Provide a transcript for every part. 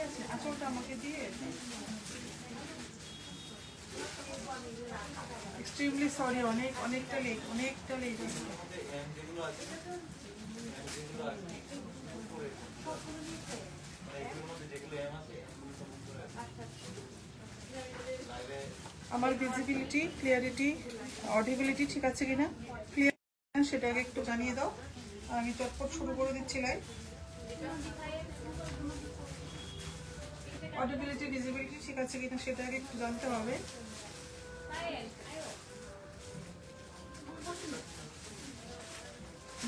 আছে, আঁচলটা আমাকে দিয়ে। এক্সট্রিমলি সরি, অনেকটা লেট আছে। আমার ভিজিবিলিটি, ক্লিয়ারিটি, অডিবিলিটি ঠিক আছে কিনা, ক্লিয়ার সেটাকে একটু জানিয়ে দাও। আমি চটপট শুরু করে দিচ্ছি লাইভ। অডিবিলিটি, ভিজিবিলিটি ঠিক আছে কিনা সেটাকে একটু জানতে হবে।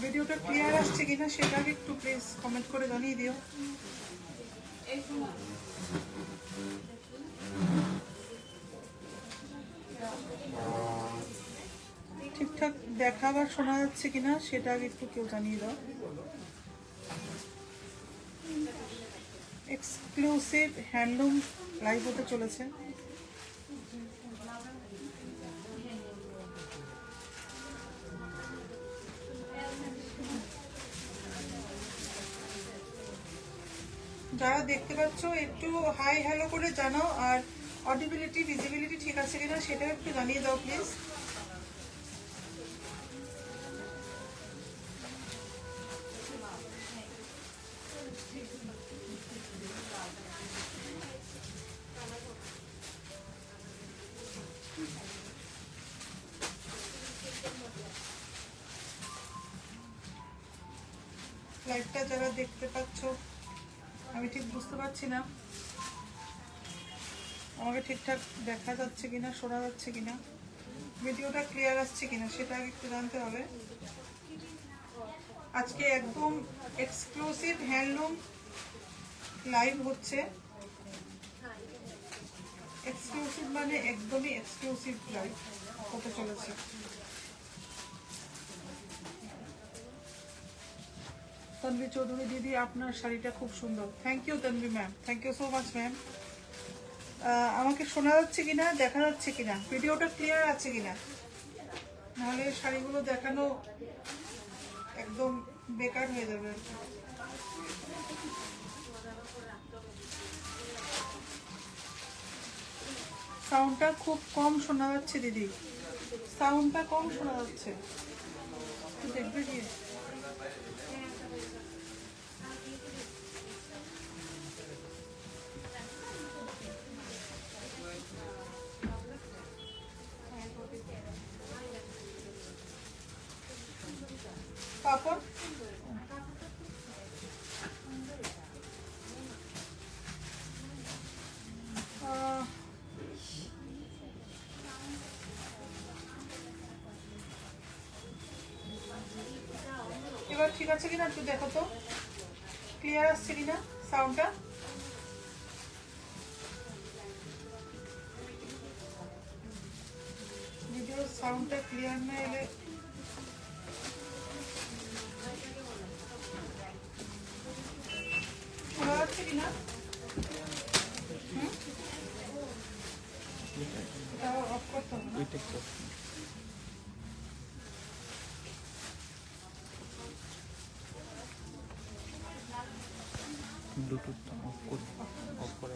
ভিডিওটা ক্লিয়ার আসছে কিনা সেটাকে একটু প্লিজ কমেন্ট করে জানিয়ে দিও। ঠিকঠাক দেখা বা শোনা যাচ্ছে কিনা সেটা আগে একটু কেউ জানিয়ে দাও। এক্সক্লুসিভ হ্যান্ডলুম লাইভ হতে চলেছে। যারা দেখতে পাচ্ছ একটু হাই হ্যালো করে জানাও, আর অডিবিলিটি, ভিজিবিলিটি ঠিক আছে কিনা সেটাও একটু জানিয়ে দাও প্লিজ। লাইভটা যারা দেখতে পাচ্ছ, আমি ঠিক বুঝতে পারছি না আমাকে ঠিকঠাক দেখা যাচ্ছে কিনা, শোনা যাচ্ছে কিনা, ভিডিওটা ক্লিয়ার আসছে কিনা সেটা আগে একটু জানতে হবে। আজকে একদম এক্সক্লুসিভ হ্যান্ডলুম লাইভ হচ্ছে। এক্সক্লুসিভ মানে একদমই এক্সক্লুসিভ লাইভ হতে চলেছে। তন্বী চৌধুরী দিদি, আপনার শাড়িটা খুব সুন্দর। Thank you Tanvi ma'am, thank you so much ma'am. আমাকে শোনা যাচ্ছে কিনা, দেখা যাচ্ছে কিনা, ভিডিওটা ক্লিয়ার আছে কিনা, নাহলে শাড়িগুলো দেখানো একদম বেকার হয়ে যাবে। সাউন্ডটা খুব কম শোনা যাচ্ছে দিদি, সাউন্ডটা কম শোনা যাচ্ছে, দেখবে কি? কাপড় এবার ঠিক আছে কিনা একটু দেখো তো, ক্লিয়ার আসছে কিনা সাউন্ডটা। ভিডিওর সাউন্ডটা ক্লিয়ার না এলে শোনা যাচ্ছে কিনা, অফ করতে হবে। ব্লুটুথ অফ করে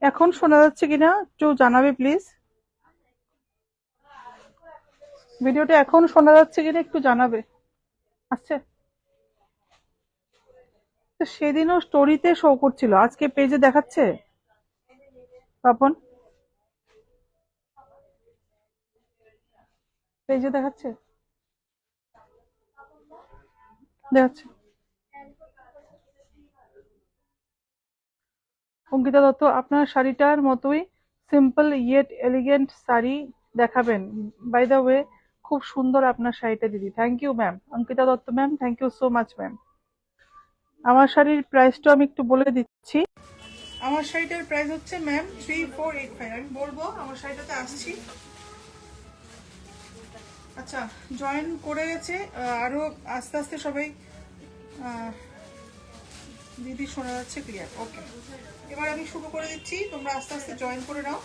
এখন শোনা যাচ্ছে কিনা একটু জানাবে প্লিজ। ভিডিওটা এখন শোনা যাচ্ছে কিনা একটু জানাবে। আচ্ছা, সেদিনও স্টোরিতে শো করছিল, আজকে পেজে দেখাচ্ছে। তপন, পেজে দেখাচ্ছে, দেখাচ্ছে। অঙ্কিতা দত্ত, আপনার শাড়িটার মতোই সিম্পল ইয়েট এলিগেন্ট শাড়ি দেখাবেন। বাই দ্য ওয়ে, খুব সুন্দর আপনার শাড়িটা দিদি। Thank you ma'am, Ankita Dutta ma'am, thank you so much ma'am. আমার শাড়ির প্রাইসটা আমি একটু বলে দিচ্ছি। আমার শাড়িটার প্রাইস হচ্ছে ম্যাম 3485। আমি বলবো আমার শাড়িটাতে আসছি। আচ্ছা, জয়েন করে গেছে আরও আস্তে আস্তে সবাই। দিদি শোনা যাচ্ছে ক্লিয়ার? ওকে, এবার আমি শুরু করে দিচ্ছি, তোমরা আস্তে আস্তে জয়েন করে নাও।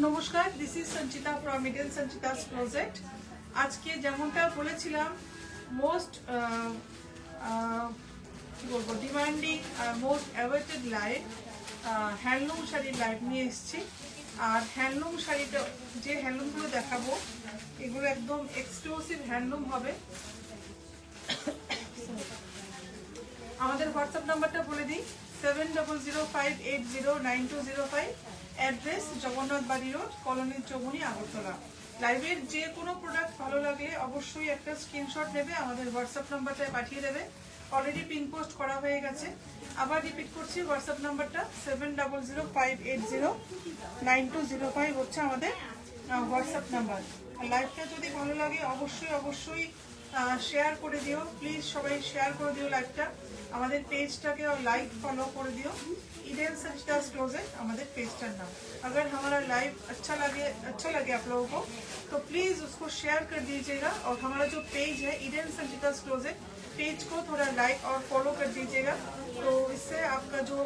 নমস্কার, this is Sanchita from Eden Sanchita's closet. আজকে যেমনটা বলেছিলাম, মোস্ট কি বলবো, demanding most awaited live handloom শাড়ির লাইভ নিয়ে এসেছি। আর হ্যান্ডলুম শাড়িটা, যে হ্যান্ডলুমগুলো দেখাবো এগুলো একদম এক্সক্লুসিভ হ্যান্ডলুম হবে। আমাদের হোয়াটসঅ্যাপ নাম্বারটা বলে দিই, 7005809205। Address Jagannath Bari road, colony Chowmuhani, Agartala. লাইভের যে কোনো প্রোডাক্ট ভালো লাগলে অবশ্যই একটা স্ক্রিনশট নেবে, আমাদের হোয়াটসঅ্যাপ নাম্বারটায় পাঠিয়ে দেবে। অলরেডি পিন পোস্ট করা হয়ে গেছে। আবার রিপিট করছি, হোয়াটসঅ্যাপ নাম্বারটা 7005809205 হচ্ছে আমাদের হোয়াটসঅ্যাপ নাম্বার। লাইভটা যদি ভালো লাগে অবশ্যই শেয়ার করে দিও, প্লিজ সবাই শেয়ার করে দিও লাইভটা। আমাদের পেজটাকে লাইক ফলো করে दियो। इडेन सचितास क्लोजेट हमारे पेज का नाम। अगर हमारा लाइव अच्छा लगे आप लोगों को तो प्लीज़ उसको शेयर कर दीजिएगा। और हमारा जो पेज है इडेन सचितास क्लोजेट, पेज को थोड़ा लाइक और फॉलो कर दीजिएगा। तो इससे आपका जो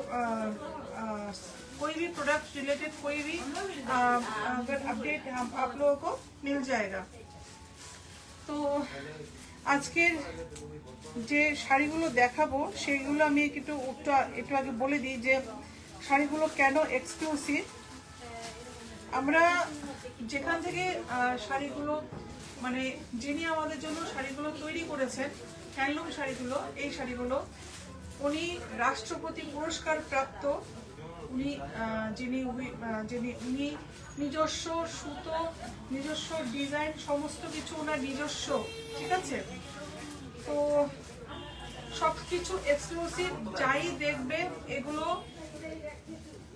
कोई भी प्रोडक्ट रिलेटेड कोई भी अगर अपडेट हम आप लोगों को मिल जाएगा। तो আজকের যে শাড়িগুলো দেখাবো সেইগুলো আমি একটু আগে বলে দিই যে শাড়িগুলো কেন এক্সক্লুসিভ। আমরা যেখান থেকে শাড়িগুলো মানে যিনি আমাদের জন্য শাড়িগুলো তৈরি করেছেন, হ্যান্ডলুম শাড়িগুলো, এই শাড়িগুলো উনি রাষ্ট্রপতি পুরস্কার প্রাপ্ত। উনি নিজস্ব সুতো, নিজস্ব ডিজাইন, সমস্ত কিছু ওনার নিজস্ব, ঠিক আছে। তো সব কিছু এক্সক্লুসিভ, যাই দেখবে এগুলো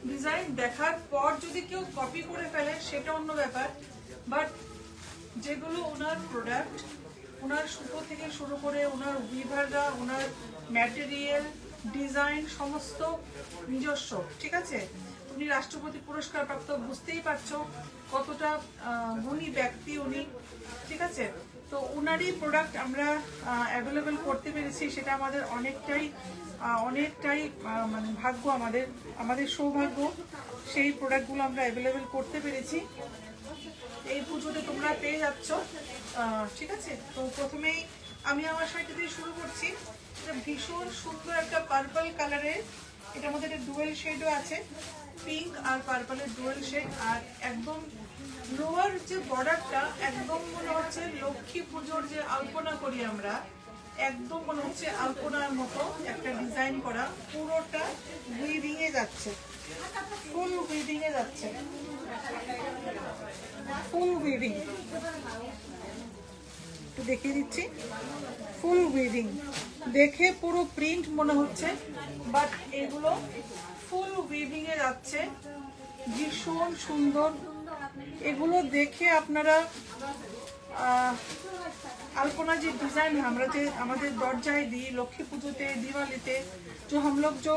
ডিজাইন দেখার পর যদি কেউ কপি করে ফেলে সেটা অন্য ব্যাপার, বাট যেগুলো ওনার প্রোডাক্ট, ওনার সুতো থেকে শুরু করে ওনার উইভাররা, ওনার ম্যাটেরিয়াল, ডিজাইন সমস্ত নিজস্ব, ঠিক আছে। উনি রাষ্ট্রপতি পুরস্কার প্রাপ্ত, বুঝতেই পারছো কতটা গুণী ব্যক্তি উনি, ঠিক আছে। তো ওনারই প্রোডাক্ট আমরা অ্যাভেলেবেল করতে পেরেছি, সেটা আমাদের অনেকটাই মানে ভাগ্য, আমাদের সৌভাগ্য। সেই প্রোডাক্টগুলো আমরা অ্যাভেলেবেল করতে পেরেছি। এই পুজোতে তোমরা পেয়ে যাচ্ছ, ঠিক আছে। তো প্রথমেই আমি আমার শাড়িটা দিয়ে শুরু করছি। এটা ভীষণ সুন্দর একটা পার্পল কালারের, এটার মধ্যে একটা ডুয়েল শেডও আছে, পিঙ্ক আর পার্পলের ডুয়েল শেড। আর একদম লোয়ার যে বর্ডারটা একদম মনে হচ্ছে লক্ষ্মী পুজোর যে আলপনা করি আমরা, একদম মনে হচ্ছে আলপনার মতো একটা ডিজাইন করা। পুরোটা উইভিং এ যাচ্ছে, ফুল উইভিং এ যাচ্ছে, ফুল উইভিং। একটু দেখিয়ে দিচ্ছি, ফুল উইভিং। দেখে পুরো প্রিন্ট মনে হচ্ছে, বাট এগুলো ফুল উইভিং এ যাচ্ছে, ভীষণ সুন্দর। এগুলো দেখে আপনারা अल्पना जी डिज़ाइन है हमरा जो हमारे दरजाए दी लक्ष्मी पूजोते दिवाली ते जो हम लोग जो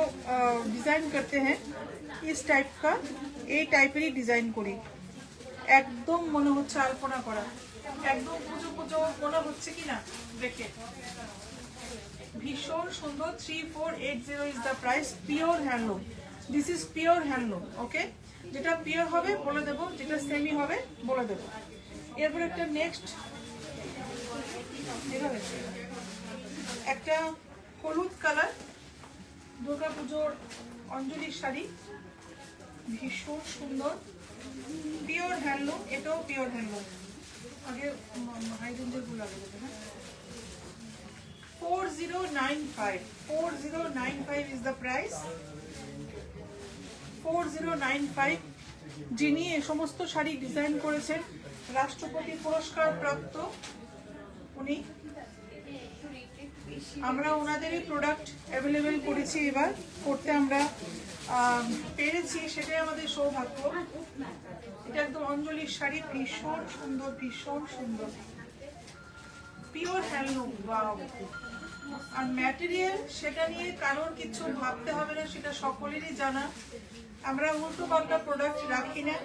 डिज़ाइन करते हैं इस टाइप का ये टाइप ही डिज़ाइन करी एकदम मन होच्छे अल्पना करा एकदम पुजो पुजो मन होच्छे कि ना देखे भीषण सुंदर 3480 is the price pure handloom this is pure handloom okay যেটা পিওর হবে বলে দেব যেটা সেমি হবে বলে দেব এরপর একটা নেক্সট এভাবে একটা হলুদ কালার দুর্গা পূজোর অঞ্জলির শাড়ি ভীষণ সুন্দর পিওর হ্যান্ডলুম এটাও পিওর হ্যান্ডলুম আগে হাই রেঞ্জের গুলো আগে দেবে হ্যাঁ 4095 is the price 4095 যিনি এই সমস্ত শাড়ি ডিজাইন করেছেন রাষ্ট্রপতি পুরস্কার প্রাপ্ত উনি আমরা ওনাদেরই প্রোডাক্ট অ্যাভেলেবেল করেছি এবার করতে আমরা পেরেছি সেটাই আমাদের সৌভাগ্য এটা একদম অঞ্জলির শাড়ি ভীষণ সুন্দর পিওর হ্যান্ডলুম। ওয়াও। আর ম্যাটেরিয়াল সেটা নিয়ে কারোর কিছু ভাবতে হবে না, সেটা সকলেরই জানা। আমরা উল্টো পাল্টা প্রোডাক্ট রাখি না,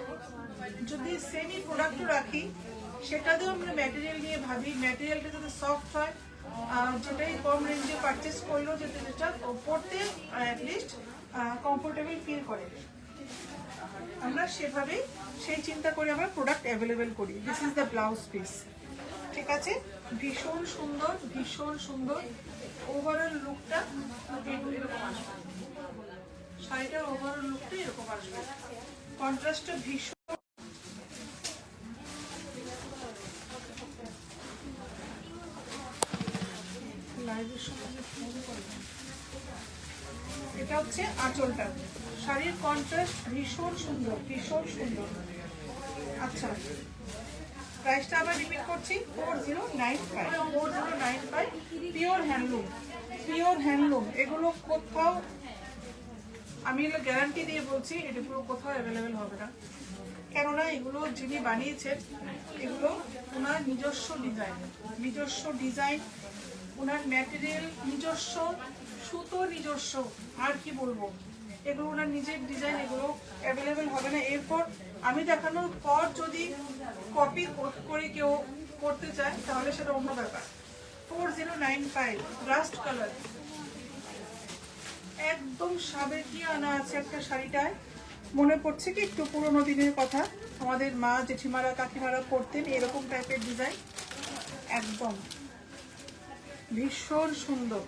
যদি সেমি প্রোডাক্টও রাখি সেটাতেও আমরা ম্যাটেরিয়াল নিয়ে ভাবি, ম্যাটেরিয়ালটা যাতে সফট হয়, যেটাই কম রেঞ্জে পারচেস করলেও যাতে যেটা পড়তে অ্যাটলিস্ট কমফোর্টেবল ফিল করে, আমরা সেভাবেই সেই চিন্তা করে আমরা প্রোডাক্ট অ্যাভেলেবেল করি। This is the blouse piece. ঠিক আছে, ভীষণ সুন্দর, ভীষণ সুন্দর। ওভারঅল লুকটা এরকম আসবে, শাড়িটার ওভারঅল লুকটা এরকম আসবে, কন্ট্রাস্টটা ভীষণ। এটা হচ্ছে আঁচলটা, শাড়ির কন্ট্রাস্ট ভীষণ সুন্দর, ভীষণ সুন্দর। আচ্ছা, প্রাইসটা আবার রিপিট করছি, 4095, 4095, পিওর হ্যান্ডলুম, পিওর হ্যান্ডলুম। এগুলো কোথাও, আমি এগুলো গ্যারান্টি দিয়ে বলছি, এটা পুরো কোথাও অ্যাভেলেবেল হবে না, কেননা এগুলো যিনি বানিয়েছেন এগুলো ওনার নিজস্ব ডিজাইন, নিজস্ব ডিজাইন, ওনার ম্যাটেরিয়াল নিজস্ব, সুতো নিজস্ব, আর কি বলবো, এগুলো ওনার নিজের ডিজাইন, এগুলো অ্যাভেলেবেল হবে না। এরপর আমি দেখানোর পর যদি কপি করে কেউ করতে চায় তাহলে সেটা অন্য ব্যাপার। 4095, রাস্ট কালার, একদম সাবেকি আনা আছে একটা শাড়িটায়। মনে পড়ছে কি একটু পুরোনো দিনের কথা, আমাদের মা জেঠিমারা কাকিমারা পরতেন এরকম টাইপের ডিজাইন, একদম ভীষণ সুন্দর,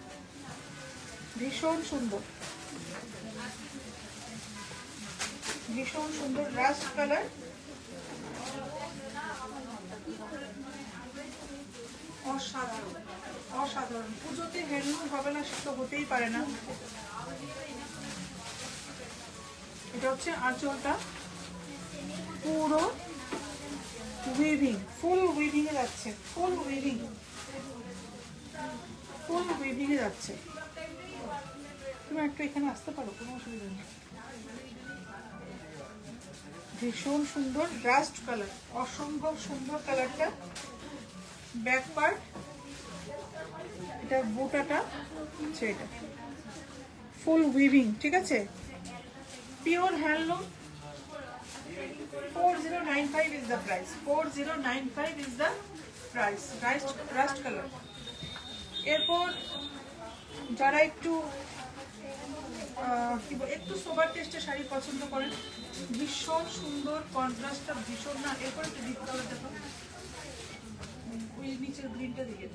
ভীষণ সুন্দর, ভীষণ সুন্দর, রাস্ট কালার, অসাধারণ, অসাধারণ। পুজোতে হ্যান্ডলুম হবে না সেটা হতেই পারে না। এটা হচ্ছে আঁচলটা, পুরো উইভিং, ফুল উইভিং এ যাচ্ছে, ফুল উইভিং, ফুল উইভিং এ যাচ্ছে। তুমি একটু এখানে আসতে পারো, কোনো অসুবিধা নেই। ভীষণ সুন্দর, রাস্ট কালার, অসম্ভব সুন্দর কালারটা। ব্যাক পার্ট, এটা বুটাটা হচ্ছে এটা, ফুল উইভিং, ঠিক আছে, pure handloom. 4095 is the price, 4095 is the price, rushed colour. এরপর যারা একটু একটু সোবার টেস্টের শাড়ি পছন্দ করেন, ভীষণ সুন্দর, কন্ট্রাস্টটা ভীষণ, না এরপর একটু ডিপ কালার দেখো, ওই নিচের গ্রিনটা দিকে,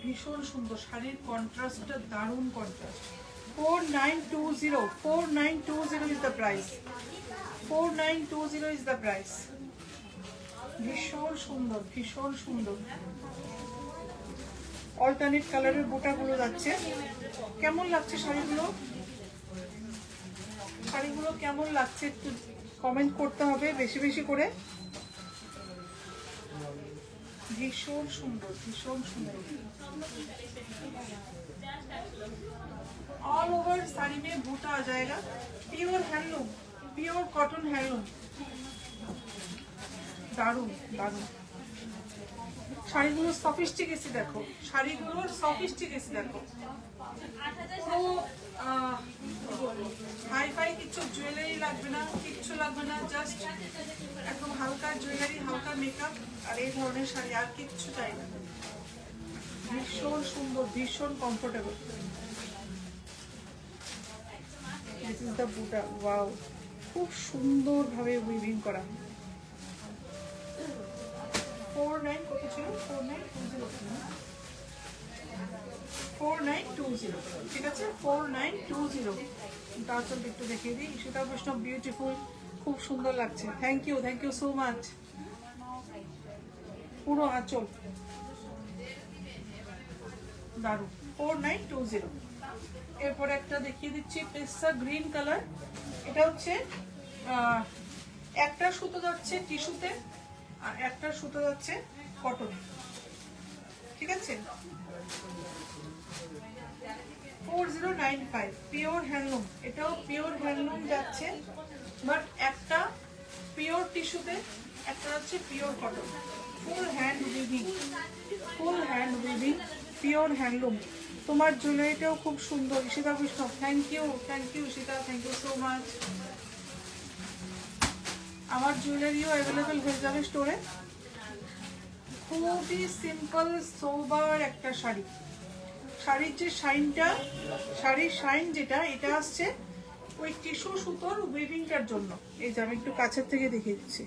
ভীষণ সুন্দর, শাড়ির কন্ট্রাস্টটা দারুণ contrast. 4920, 4920 is the price, 4920 is the price। ভীষণ সুন্দর, ভীষণ সুন্দর, অল্টারনেট কালারের বুটাগুলো যাচ্ছে। কেমন লাগছে শাড়িগুলো, শাড়িগুলো কেমন লাগছে একটু কমেন্ট করতে হবে বেশি বেশি করে। ভীষণ সুন্দর, ভীষণ সুন্দর, ऑल ओवर साड़ी में बूटा आ जाएगा, pure handloom, pure cotton handloom, দারুণ দারুণ। শাড়িগুলোর সফিস্টিকেসি দেখো, শাড়িগুলোর সফিস্টিকেসি দেখো, পুরো হাই ফাই কিছু জুয়েলারি লাগবে না, কিচ্ছু লাগবে না, জাস্ট একদম হালকা জুয়েলারি, হালকা মেকআপ, আর এই ধরনের শাড়ি, আর কিচ্ছু চাই না। ভীষণ সুন্দর, ভীষণ কমফোর্টেবল। দিস ইজ দ্য বুটা, ওয়াও, খুব সুন্দরভাবে উইভিং করা। 49 কত ছিল, 4920, ঠিক আছে, 4920। তারপর একটু দেখিয়ে দিই, সেটা বৈষ্ণব বিউটিফুল, খুব সুন্দর লাগছে। Thank you so much. পুরো আঁচল দারুণ, 4920। এরপর একটা দেখিয়ে দিচ্ছি, পেস্তা গ্রিন কালার। এটা হচ্ছে একটা সুতো যাচ্ছে টিস্যুতে আর একটা সুতো যাচ্ছে কটনে, ঠিক আছে। 4095, পিওর হ্যান্ডলুম, এটাও পিওর হ্যান্ডলুম যাচ্ছে, বাট একটা পিওর টিস্যুতে, একটা হচ্ছে pure cotton, full hand pure handloom. তোমার জুয়েলারিটাও খুব সুন্দর Ishita Vaishnav, thank you Ishita, thank you so much. আমার জুয়েলারিও অ্যাভেলেবেল হয়ে যাবে স্টোরে। খুবই সিম্পল সোবার একটা শাড়ি। শাড়ির যে শাইনটা, শাড়ির শাইন যেটা, এটা আসছে ওই টিস্যু সুতোর উইভিংটার জন্য। এই যে আমি একটু কাছের থেকে দেখিয়ে দিচ্ছি,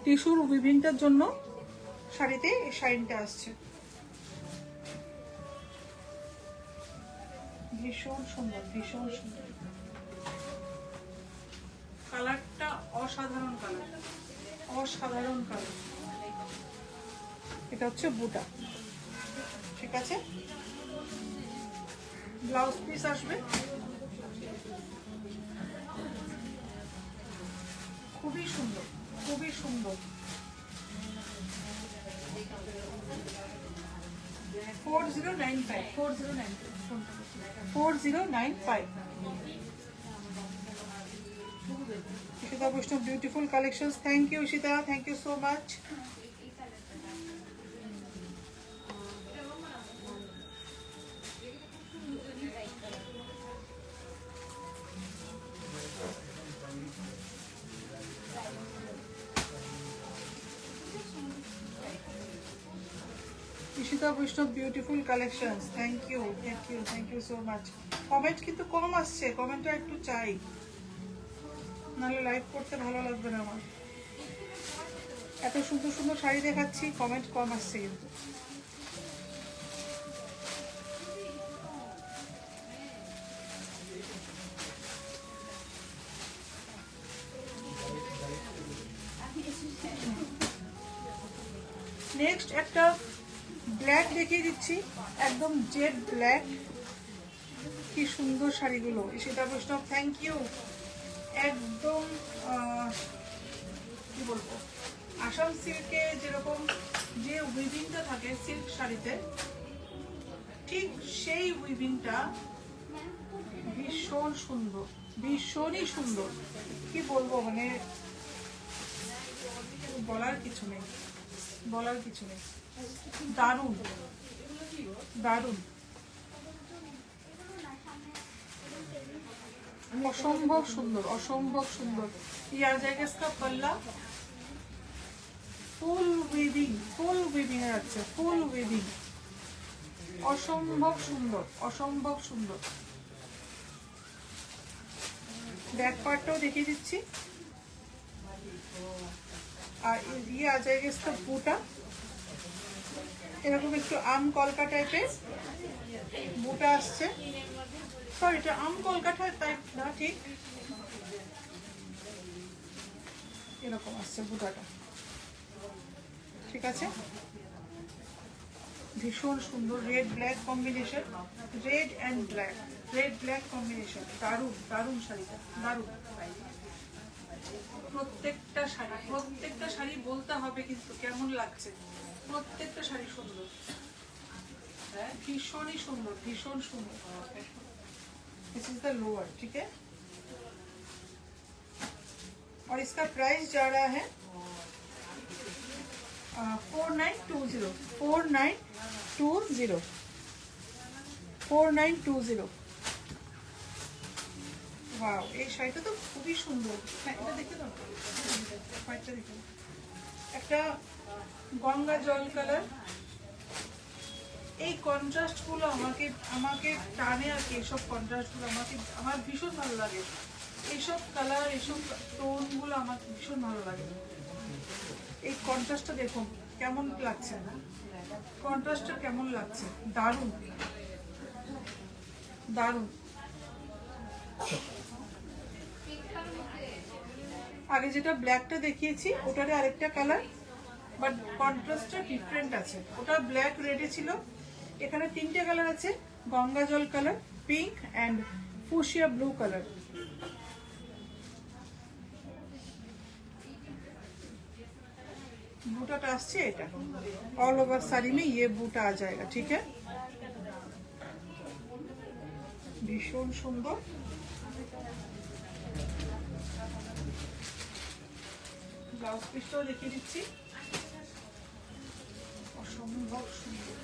টিস্যুর উইভিংটার জন্য শাড়িতে এই শাইনটা আসছে। ভীষণ সুন্দর, ভীষণ সুন্দর। কালারটা অসাধারণ কালার, অসাধারণ কালার। এটা হচ্ছে বুটা, ঠিক আছে। ব্লাউজ পিস আসবে, খুবই সুন্দর, খুবই সুন্দর। 4095 4095 Ishita Vaishnav, beautiful collections. Thank you Ishita, thank you so much. Ishita Vaishnav, beautiful collections. Thank you so much. Comment কিন্তু কম আসছে, কমেন্টটা একটু চাই, নাহলে লাইভ করতে ভালো লাগবে না আমার। এত সুন্দর সুন্দর শাড়ি দেখাচ্ছি, কমেন্ট কম আসছে কিন্তু। নেক্সট একটা ব্ল্যাক দেখিয়ে দিচ্ছি, একদম জেড ব্ল্যাক। কি সুন্দর শাড়িগুলো। Ishita Vaishnav, thank you. একদম কি বলবো, আসাম সিল্কে যেরকম যে উইভিংটা থাকে সিল্ক শাড়িতে, ঠিক সেই উইভিংটা ভীষণ সুন্দর, ভীষণই সুন্দর। কি বলবো, মানে বলার কিছু নেই, বলার কিছু নেই। দারুণ দারুণ, অসম্ভব সুন্দর, অসম্ভব সুন্দর। ये आ जाएगा इसका पल्ला, ফুল উইভিং এর আছে, ফুল উইভিং, অসম্ভব সুন্দর, অসম্ভব সুন্দর। ব্যাক পার্টটাও দেখিয়ে দিচ্ছি। আর ये आ जाएगा इसका বুটা, এরকম একটু আম কলকা টাইপের বুটা আসছে। সরি, এটা আম কলকা টাইপ না, ঠিক এরকম আসছে বুটাটা, ঠিক আছে। ভীষণ সুন্দর, red black combination, red and black, red black combination. দারুণ দারুণ শাড়িটা, দারুণ। প্রত্যেকটা শাড়ি বলতে হবে কিন্তু কেমন লাগছে। প্রত্যেকটা শাড়ি সুন্দর, ভীষণই সুন্দর, ভীষণ সুন্দর। दिस इज द लोअर, ठीक है। और इसका प्राइस जा रहा है 4920। ওয়াও, এই শাড়িটা তো খুবই সুন্দর। হ্যাঁ, এটা দেখে দাও, হোয়াইটটা দেখে দাও। একটা গঙ্গা জল কালার। এই কন্ট্রাস্টগুলো আমাকে টানে আর কি। এইসব কন্ট্রাস্টগুলো আমার ভীষণ ভালো লাগে। এইসব কালার, এইসব টোনগুলো আমার ভীষণ ভালো লাগে। এই কন্ট্রাস্টটা দেখুন কেমন লাগছে, কন্ট্রাস্টটা কেমন লাগছে, দারুণ দারুণ। আগে যেটা ব্ল্যাকটা দেখিয়েছি ওটারে আরেকটা কালার, বাট কন্ট্রাস্টটা ডিফারেন্ট আছে। ওটা ব্ল্যাক রেডে ছিল, এখানে তিনটে কালার আছে, গঙ্গা জল colour, pink and fuchsia blue colour. बूटाटा আসছে এটা, ऑल ओवर साड़ी में ये बूटा आ जाएगा, ठीक है। ভীষণ সুন্দর। ব্লাউজ পিসটাও দেখিয়ে দিচ্ছি, অসম্ভব সুন্দর।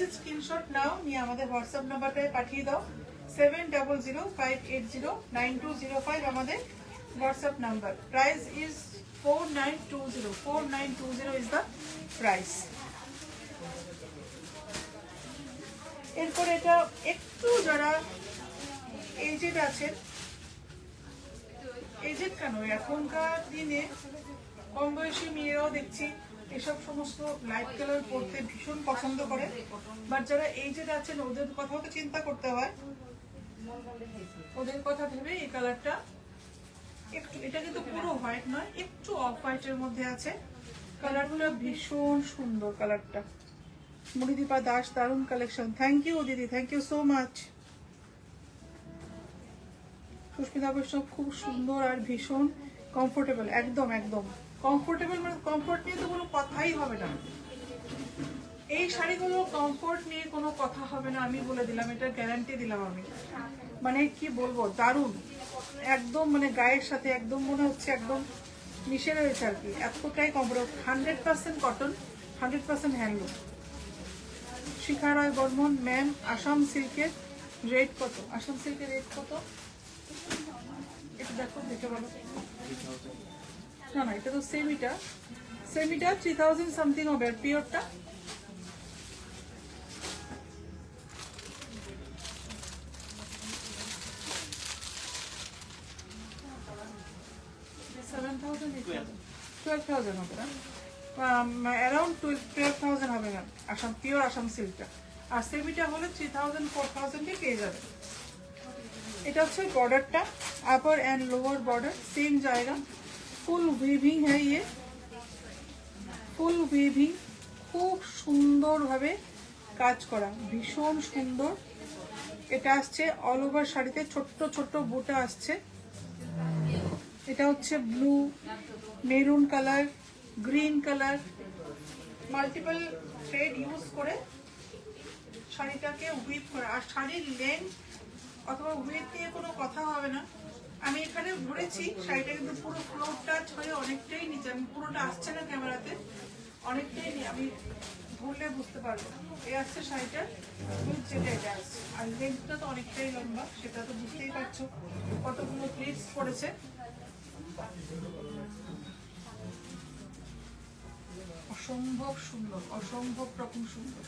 নিচ্ছে স্ক্রিনশট নাও, নিয়ে আমাদের হোয়াটসঅ্যাপ নাম্বারটায় পাঠিয়ে দাও। 7005809205 আমাদের WhatsApp number. Price is 4920। 4920 is the price. এরপর এটা একটু যারা এজেড আছেন, এজেড কেন, এখনকার দিনে কম বয়সী মেয়েরাও দেখছি এসব সমস্ত লাইট কালার পরতে ভীষণ পছন্দ করে। বাট যারা এজেড আছেন ওদের কথাও তো চিন্তা করতে হয়, ওদের কথা ভেবে এই কালারটা একটু, এটা কিন্তু পুরো হোয়াইট নয়, একটু অফ হোয়াইটের মধ্যে আছে। কালারগুলো ভীষণ সুন্দর। কালারটা মণিদীপা দাস, দারুণ কালেকশন। থ্যাংক ইউ দিদি, thank you so much. Susmita Vaishnav, খুব সুন্দর আর ভীষণ কমফোর্টেবল। একদম একদম কমফোর্টেবল, মানে কমফোর্ট নিয়ে তো কোনো কথাই হবে না। এই শাড়িগুলো কমফোর্ট নিয়ে কোনো কথা হবে না, আমি বলে দিলাম, এটা গ্যারান্টি দিলাম আমি। মানে কি বলবো, দারুণ একদম, মানে গায়ের সাথে একদম মনে হচ্ছে একদম মিশে রয়েছে আর কি, এতটাই comfortable. 100% cotton, 100% handloom. Shikha Roy Barman ma'am, Assam সিল্কের রেট কত? আসাম সিল্কের রেট কত এটা দেখো, দেখে বলো। না না, এটা তো সেমিটা, সেমিটা 3000 সামথিং হবে। আর পিওরটা $12,000 হবে না, অ্যারাউন্ড 12,000 হবে ম্যাম। আসাম পিওর আসাম সিল্কটা। আর সেমিটা হলে 3000 4000 পেয়ে যাবে। এটা হচ্ছে বর্ডারটা, upper and lower border same জায়গা। ফুল উইভিং হ্যাঁ, ইয়ে ফুল উইভিং, খুব সুন্দরভাবে কাজ করা, ভীষণ সুন্দর। এটা আসছে অল ওভার শাড়িতে, ছোট্ট ছোট্ট বুটা আসছে। এটা হচ্ছে blue, maroon colour, green colour, multiple thread use করে শাড়িটাকে উইভ করা। আর শাড়ির লেন্থ অথবা উইথ নিয়ে কোনো কথা হবে না। আমি এখানে ঘুরেছি, শাড়িটা কিন্তু পুরো ফ্লোরটা ছড়ে অনেকটাই নিচে। আমি পুরোটা আসছে না ক্যামেরাতে, অনেকটাই আমি ধরলে বুঝতে পারবো। এই আসছে শাড়িটার উইথ, যেটা এটা আসছে। আর লেন্থটা তো অনেকটাই লম্বা, সেটা তো বুঝতেই পারছো কতগুলো প্লিটস পড়েছে। অসম্ভব সুন্দর, অসম্ভব রকম সুন্দর।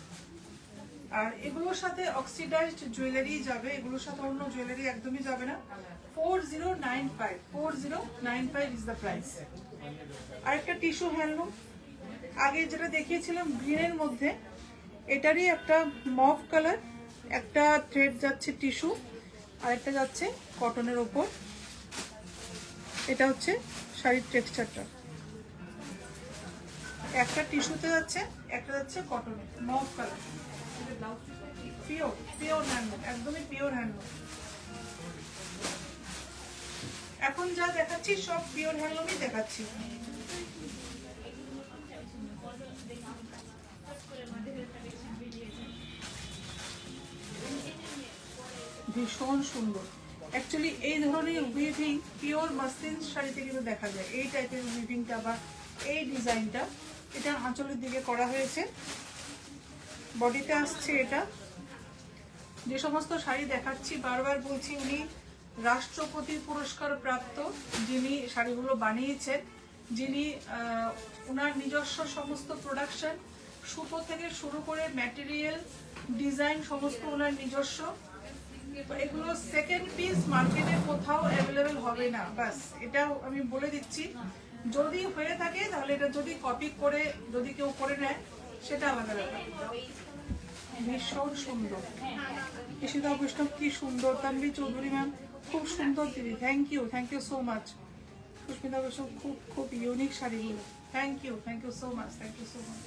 আর এগুলোর সাথে অক্সিডাইজড জুয়েলারি যাবে, এগুলোর সাথে অন্য জুয়েলারি একদমই যাবে না। 4095, 4095 ইজ দ্য প্রাইস। আর একটা টিস্যু হ্যান্ডলুম, আগে যেটা দেখিয়েছিলাম গ্রিনের মধ্যে, এটারই একটা মভ কালার, একটা থ্রেড যাচ্ছে টিস্যু, আর একটা যাচ্ছে কটনের ওপর। এটা হচ্ছে শাড়ির টেক্সচারটা, একটা টিস্যুতে যাচ্ছে, একটা যাচ্ছে কটনে, mauve colour. Pure pure handloom, একদমই পিওর হ্যান্ডলুম। এখন যা দেখাচ্ছি সব পিওর হ্যান্ডলুমই দেখাচ্ছি। ভীষণ সুন্দর। অ্যাকচুয়ালি এই ধরনের উইভিং পিওর মাসলিন শাড়িতে কিন্তু দেখা যায়, এই টাইপের উইভিংটা বা এই ডিজাইনটা। এটা আঁচলের দিকে করা হয়েছে, বডিতে আসছে এটা। যে সমস্ত শাড়ি দেখাচ্ছি বারবার বলছি, উনি রাষ্ট্রপতি পুরস্কার প্রাপ্ত যিনি শাড়িগুলো বানিয়েছেন, যিনি ওনার নিজস্ব সমস্ত প্রোডাকশন, সুতো থেকে শুরু করে ম্যাটেরিয়াল, ডিজাইন সমস্ত ওনার নিজস্ব। এগুলো সেকেন্ড পিস মার্কেটে কোথাও অ্যাভেলেবেল হবে না, বাস এটা আমি বলে দিচ্ছি। যদি হয়ে থাকে তাহলে এটা যদি কপি করে যদি কেউ করে নেয় সেটা আলাদা ব্যাপার। ভীষণ সুন্দর। ঈশিতা বৈষ্ণব কি সুন্দর। তানভি চৌধুরী ম্যাম খুব সুন্দর দিদি, thank you so much. Susmita Vaishnav খুব খুব ইউনিক শাড়িগুলো, thank you so much, thank you so much.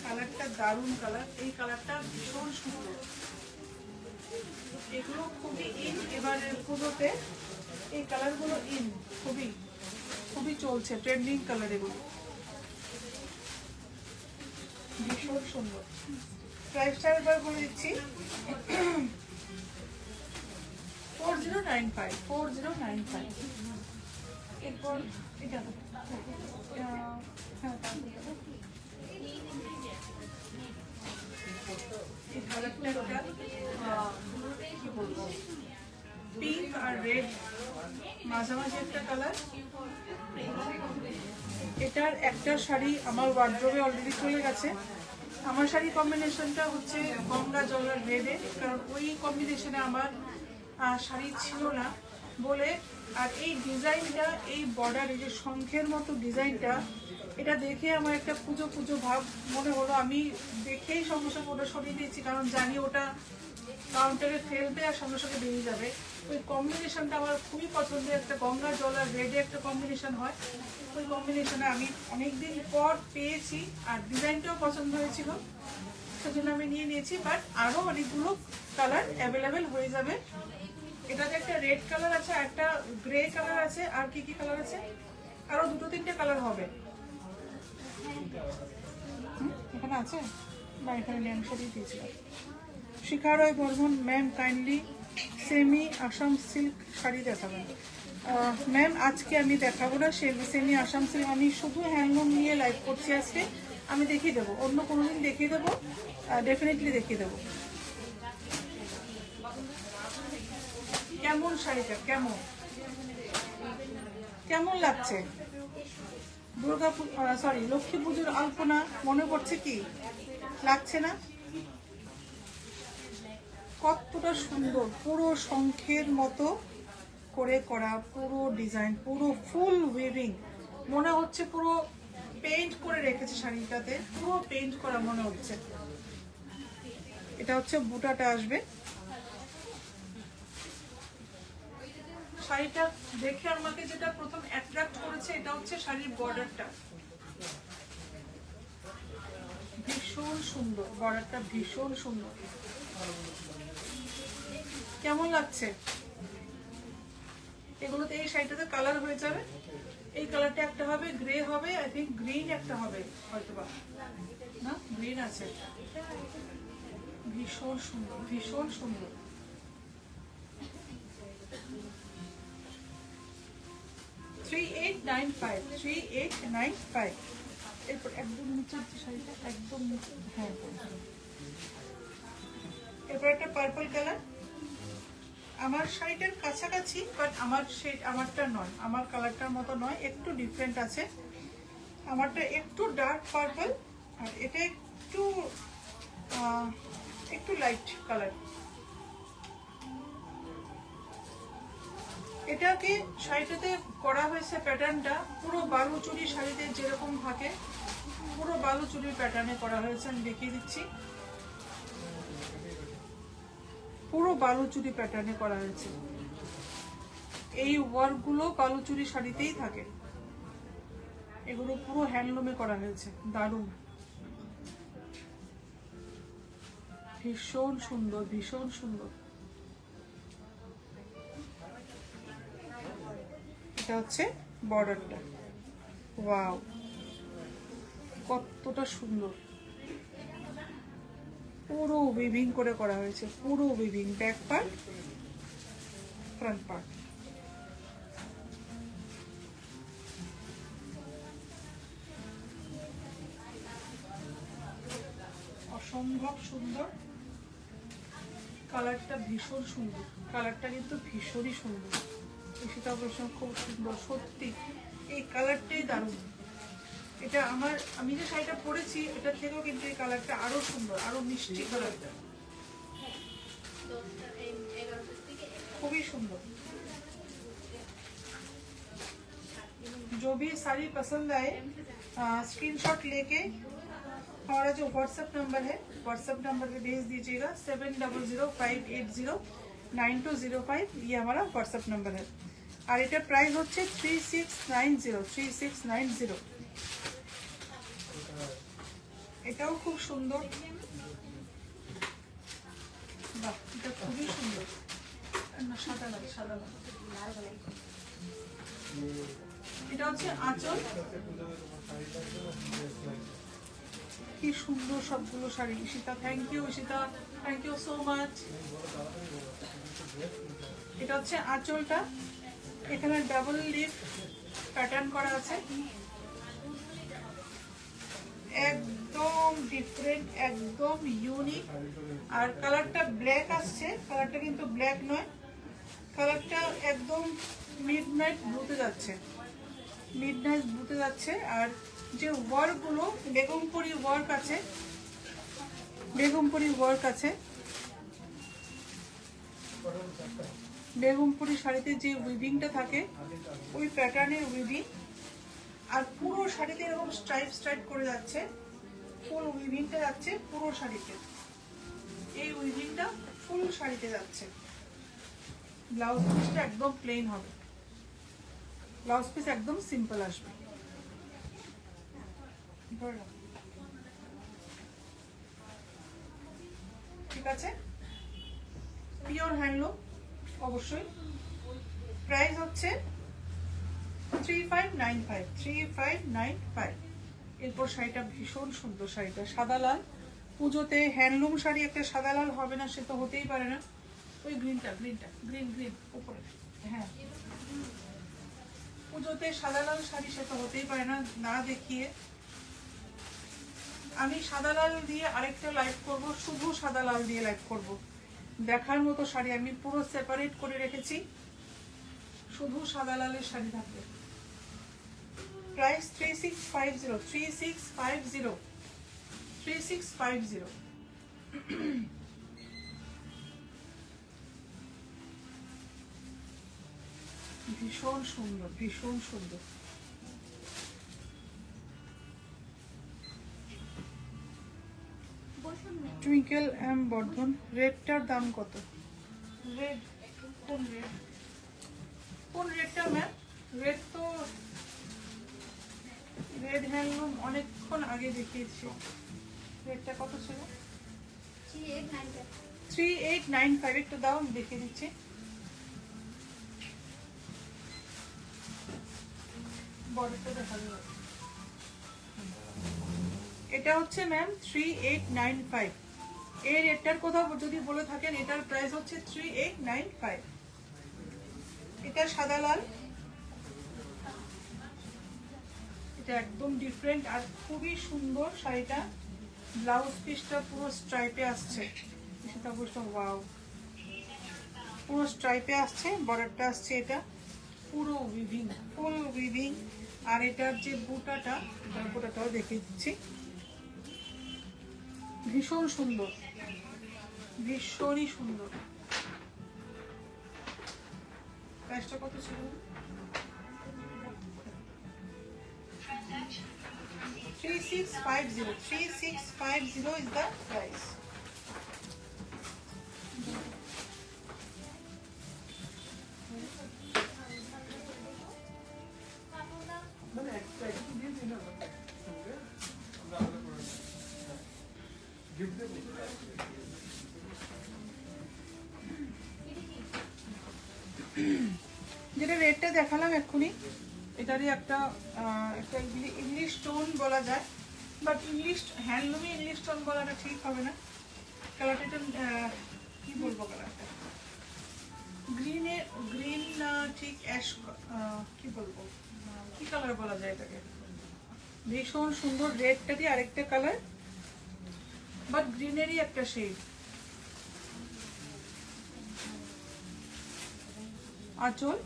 কালারটা দারুণ কালার, এই কালারটা ভীষণ সুন্দর। এগুলো খুবই ইন, এবারে পুজোতে এই কালারগুলো ইন, খুবই খুবই চলছে, ট্রেন্ডিং কালার এগুলো, ভীষণ সুন্দর। প্রাইসটা একবার বলে দিচ্ছি, 4095, 4095। এরপর এটা এই কালারটা একটা কি বলবো, পিঙ্ক আর রেড মাঝামাঝি একটা কালার। এটার একটা শাড়ি আমার ওয়ার্ড্রোবে অলরেডি চলে গেছে। আমার শাড়ি কম্বিনেশনটা হচ্ছে গঙ্গা জল আর রেডে, কারণ ওই কম্বিনেশনে আমার শাড়ি ছিল না বলে। আর এই ডিজাইনটা, এই বর্ডার, এই যে শঙ্খের মতো ডিজাইনটা, এটা দেখে আমার একটা পুজো পুজো ভাব মনে হলো। আমি দেখেই সঙ্গে সঙ্গে ওটা সরিয়ে দিয়েছি, কারণ জানি ওটা কাউন্টারে ফেলবে আর সঙ্গে সঙ্গে বেরিয়ে যাবে। ওই কম্বিনেশনটা আমার খুবই পছন্দের, একটা গঙ্গা জল আর রেডে একটা কম্বিনেশন হয়। ওই কম্বিনেশনে আমি অনেকদিন পর পেয়েছি, আর ডিজাইনটাও পছন্দ হয়েছিল, সেজন্য আমি নিয়ে নিয়েছি। বাট আরও অনেকগুলো কালার অ্যাভেলেবেল হয়ে যাবে। এটাতে একটা রেড কালার আছে, একটা গ্রে কালার আছে, আর কি কি কালার আছে, আরও 2-3টে কালার হবে। এখানে আছে বা এখানে ন্যাং শাড়ি দিয়েছিলাম। Shikha Roy Barman ma'am, kindly semi Assam silk sari দেখাবেন। ম্যাম আজকে আমি দেখাবো না সেমি আসাম সিল্ক, আমি শুধু হ্যান্ডলুম নিয়ে লাইভ করছি আজকে। আমি দেখিয়ে দেবো, অন্য কোনো দিন দেখিয়ে দেবো, ডেফিনেটলি দেখিয়ে দেবো। কেমন শাড়িটা, কেমন কেমন লাগছে? লক্ষ্মী পুজোর আলপনা মনে পড়ছে কি? লাগছে না? কতটা সুন্দর, পুরো শঙ্খের মতো করে করা পুরো ডিজাইন, পুরো ফুল উইভিং, মনে হচ্ছে পুরো পেইন্ট করে রেখেছে শাড়িটাতে, পুরো পেইন্ট করা মনে হচ্ছে। এটা হচ্ছে বুটাটা আসবে। শাড়িটা দেখে আমাকে যেটা প্রথম অ্যাট্রাক্ট করেছে এটা হচ্ছে শাড়ির বর্ডারটা, ভীষণ সুন্দর, বর্ডারটা ভীষণ সুন্দর। কেমন লাগছে? এগুলোতে এই শাড়িটাতে কালার হয়ে যাবে। এই কালারটা একটা হবে, গ্রে হবে, আই থিঙ্ক গ্রিন একটা হবে হয়তোবা, না গ্রিন আছে। ভীষণ সুন্দর, ভীষণ সুন্দর। $3895 এরপর একদম নিচের যে শাড়িটা, একদম নিচে, হ্যাঁ, এরপর একটা পার্পল কালার। আমার শাড়িটার কাছাকাছি, বাট আমারটা নয়, আমার কালারটার মতো নয়, একটু ডিফারেন্ট আছে। আমারটা একটু ডার্ক পার্পল, আর এটা একটু লাইট কালার। এটাকে শাড়িটাতে করা হয়েছে প্যাটার্নটা পুরো বালুচুরি শাড়িতে যেরকম থাকে, পুরো বালুচুরির প্যাটার্নে করা হয়েছে। আমি দেখিয়ে দিচ্ছি, পুরো বালুচুরি প্যাটার্নে করা হয়েছে। এই ওয়ার্কগুলো বালুচুরি শাড়িতেই থাকে, এগুলো পুরো হ্যান্ডলুমে করা হয়েছে। দারুণ, ভীষণ সুন্দর, ভীষণ সুন্দর। এটা হচ্ছে বর্ডারটা, ওয়াও কতটা সুন্দর, পুরো উইভিং করে করা হয়েছে, পুরো weaving, back part, front part. অসম্ভব সুন্দর, কালারটা ভীষণ সুন্দর, কালারটা কিন্তু ভীষণই সুন্দর। সেটা অবশ্য খুব সুন্দর, সত্যি এই কালারটাই দারুণ। এটা আমি যে শাড়িটা পরেছি এটা থেকেও কিন্তু এই কালারটা আরো সুন্দর, আরো মিষ্টি কালারটা, খুবই সুন্দর। जो भी साड़ी पसंद आए स्क्रीनशॉट लेके हमारा जो व्हाट्सएप नंबर है, व्हाट्सएप नंबर पे भेज दीजिएगा 7005809205। ये हमारा व्हाट्सएप नंबर है। और इटा प्राइस होच्छे 3690। এটাও খুব সুন্দর, বাহ এটা খুবই সুন্দর, না সাদা লাগে, সাদা লাগে। এটা হচ্ছে আঁচল, কি সুন্দর সবগুলো sari. Ishita, thank you Ishita, thank you so much. এটা হচ্ছে আঁচলটা, এখানে ডাবল লিফ প্যাটার্ন করা আছে, একদম ডিফারেন্ট, একদম ইউনিক। আর কালারটা ব্ল্যাক আসছে, কালারটা কিন্তু ব্ল্যাক নয়, কালারটা একদম মিডনাইট ব্লুতে যাচ্ছে, মিডনাইট ব্লুতে যাচ্ছে। আর যে ওয়ার্কগুলো বেগমপুরি ওয়ার্ক আছে, বেগমপুরি ওয়ার্ক আছে, বেগমপুরি শাড়িতে যে উইভিংটা থাকে ওই প্যাটার্নের উইভিং। আর পুরো শাড়িতে এরকম স্ট্রাইপ স্ট্রাইপ করে যাচ্ছে, ফুল উইভিংটা যাচ্ছে পুরো শাড়িতে, এই উইভিংটা ফুল শাড়িতে যাচ্ছে। ব্লাউজ পিসটা একদম প্লেন হবে, ব্লাউজ পিস একদম সিম্পল আসবে। ঠিক আছে, পিওর হ্যান্ডলুম অবশ্যই। প্রাইস হচ্ছে 3595, 3595। এরপর শাড়িটা ভীষণ সুন্দর, শাড়িটা সাদা লাল। পুজোতে হ্যান্ডলুম শাড়ি একটা সাদা লাল হবে না, সে তো হতেই পারে না। ওই গ্রিনটা, গ্রিনটা, গ্রিন গ্রিন উপরে, হ্যাঁ, পুজোতে সাদা লাল শাড়ি সে তো হতেই পারে না না দেখিয়ে। আমি সাদা লাল দিয়ে আরেকটা লাইভ করব, শুধু সাদা লাল দিয়ে লাইভ করব। দেখার মতো শাড়ি আমি পুরো সেপারেট করে রেখেছি, শুধু সাদা লালের শাড়ি থাকবে। প্রাইস 3650, 3650, 3650। ভীষণ সুন্দর, ভীষণ সুন্দর। টুইঙ্কেল এম বর্ধন, রেডটার দাম কত? রেড, কোন রেড, কোন রেডটা ম্যাম? রেড তো রেড হ্যান্ডলুম অনেকক্ষণ আগে দেখিয়েছি। রেটটা কত ছিল? 3895। একটু দাও, আমি দেখিয়ে দিচ্ছি। বর্ডারটা দেখা যাবে। এটা হচ্ছে ম্যাম 3895। এর রেটটার কথা যদি বলে থাকেন, এটার প্রাইস হচ্ছে 3895। এটা সাদা লাল, এটা একদম ডিফারেন্ট আর খুবই সুন্দর শাড়িটা। ব্লাউজ পিসটা পুরো স্ট্রাইপে আসছে, সেটা অবশ্য ওয়াও, পুরো স্ট্রাইপে আসছে। বর্ডারটা আসছে এটা পুরো উইভিং, ফুল উইভিং। আর এটার যে বুটাটা, এটার বুটাটাও দেখিয়ে দিচ্ছি, ভীষণ সুন্দর, ভীষণই সুন্দর। প্রাইসটা কত ছিল? 3650, 3650 is the price. যেটা রেটটা দেখালাম এক্ষুনি, এটারই একটা একটা ইংলিশ টোন বলা যায়, বাট ইংলিশ হ্যান্ডলুমে ইংলিশ টোন বলাটা ঠিক হবে না। কালারটা কি বলবো, কালারটা গ্রিনে, গ্রিন ঠিক অ্যাশ, কি বলবো, কি কালার বলা যায় এটাকে? ভীষণ সুন্দর। রেডটারই আরেকটা কালার, বাট গ্রিনেরই একটা শেড। আঁচল,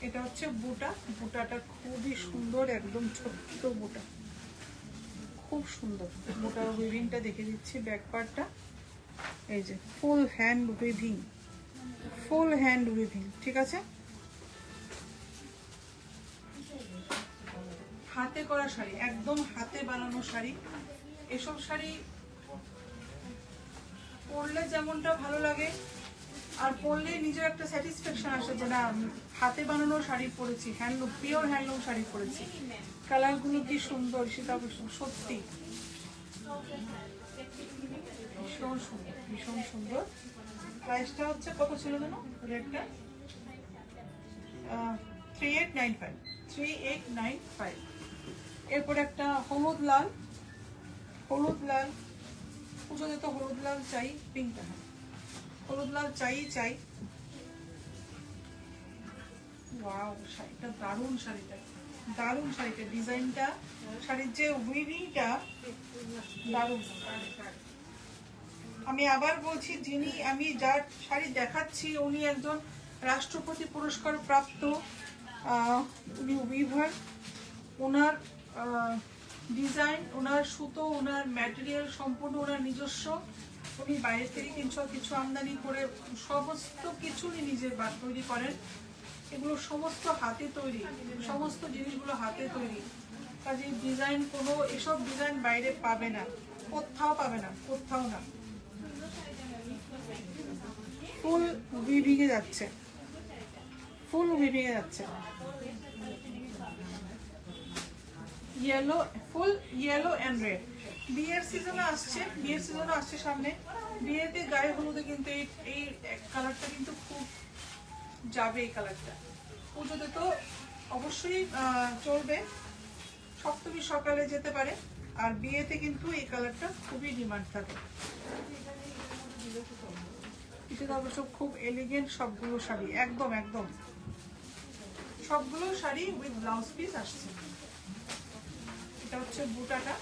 এটা হচ্ছে বুটা, বুটাটা খুবই সুন্দর, একদম ছোট্ট বুটা, খুব সুন্দর। বুটার উইভিংটা দেখে দিচ্ছি, ব্যাক পার্টটা এই যে ফুল হ্যান্ড উইভিং, ফুল হ্যান্ড উইভিং। ঠিক আছে, হাতে করা শাড়ি, একদম হাতে বানানো শাড়ি। এসব শাড়ি পরলে যেমনটা ভালো লাগে, আর পরলে নিজের একটা স্যাটিসফ্যাকশন আসে যে না হাতে বানানো শাড়ি পরেছি, হ্যান্ডলুম, পিওর হ্যান্ডলুম শাড়ি পরেছি। কালারগুলো কি সুন্দর, সেটা সত্যি ভীষণ সুন্দর, ভীষণ সুন্দর। প্রাইসটা হচ্ছে কত ছিল যেন রেটটা? 3895, 3895। এরপর একটা হলুদ লাল, হলুদ লাল, পুজোতে তো হলুদ লাল চাই, পিঙ্কটা, হ্যাঁ হলুদ লাল চাই চাই। ওয়াও, শাড়িটা দারুণ, শাড়িটা দারুণ শাড়িটা, ডিজাইনটা, শাড়ির যে উইভিংটা দারুণ। আমি আবার বলছি, আমি যার শাড়ি দেখাচ্ছি উনি একজন রাষ্ট্রপতি পুরস্কার প্রাপ্ত উনি উইভার। ওনার ডিজাইন, ওনার সুতো, ওনার ম্যাটেরিয়াল সম্পূর্ণ ওনার নিজস্ব। উনি বাইরে থেকে কিছু আমদানি করে সমস্ত কিছু উনি নিজের তৈরি করেন। এগুলো সমস্ত হাতে তৈরি, সমস্ত জিনিসগুলো হাতে তৈরি। কাজে ডিজাইন কোনো এসব ডিজাইন বাইরে পাবে না, কোথাও পাবে না, কোথাও না। ফুল উইভিংয়ে যাচ্ছে, ফুল উইভিংয়ে যাচ্ছে। Yellow, full yellow and red. বিয়ের সিজনে আসছে সামনে। বিয়েতে গায়ে হলুদে কিন্তু এই কালারটা কিন্তু খুব যাবে। এই কালারটা পুজোতে তো অবশ্যই চলবে, সপ্তমী সকালে যেতে পারে। আর বিয়েতে কিন্তু এই কালারটা খুবই ডিমান্ড থাকে। এটা অবশ্য খুব এলিগেন্ট সবগুলো শাড়ি, একদম একদম সবগুলো শাড়ি উইথ ব্লাউজ পিস আসছে। এটা হচ্ছে বুটাটা,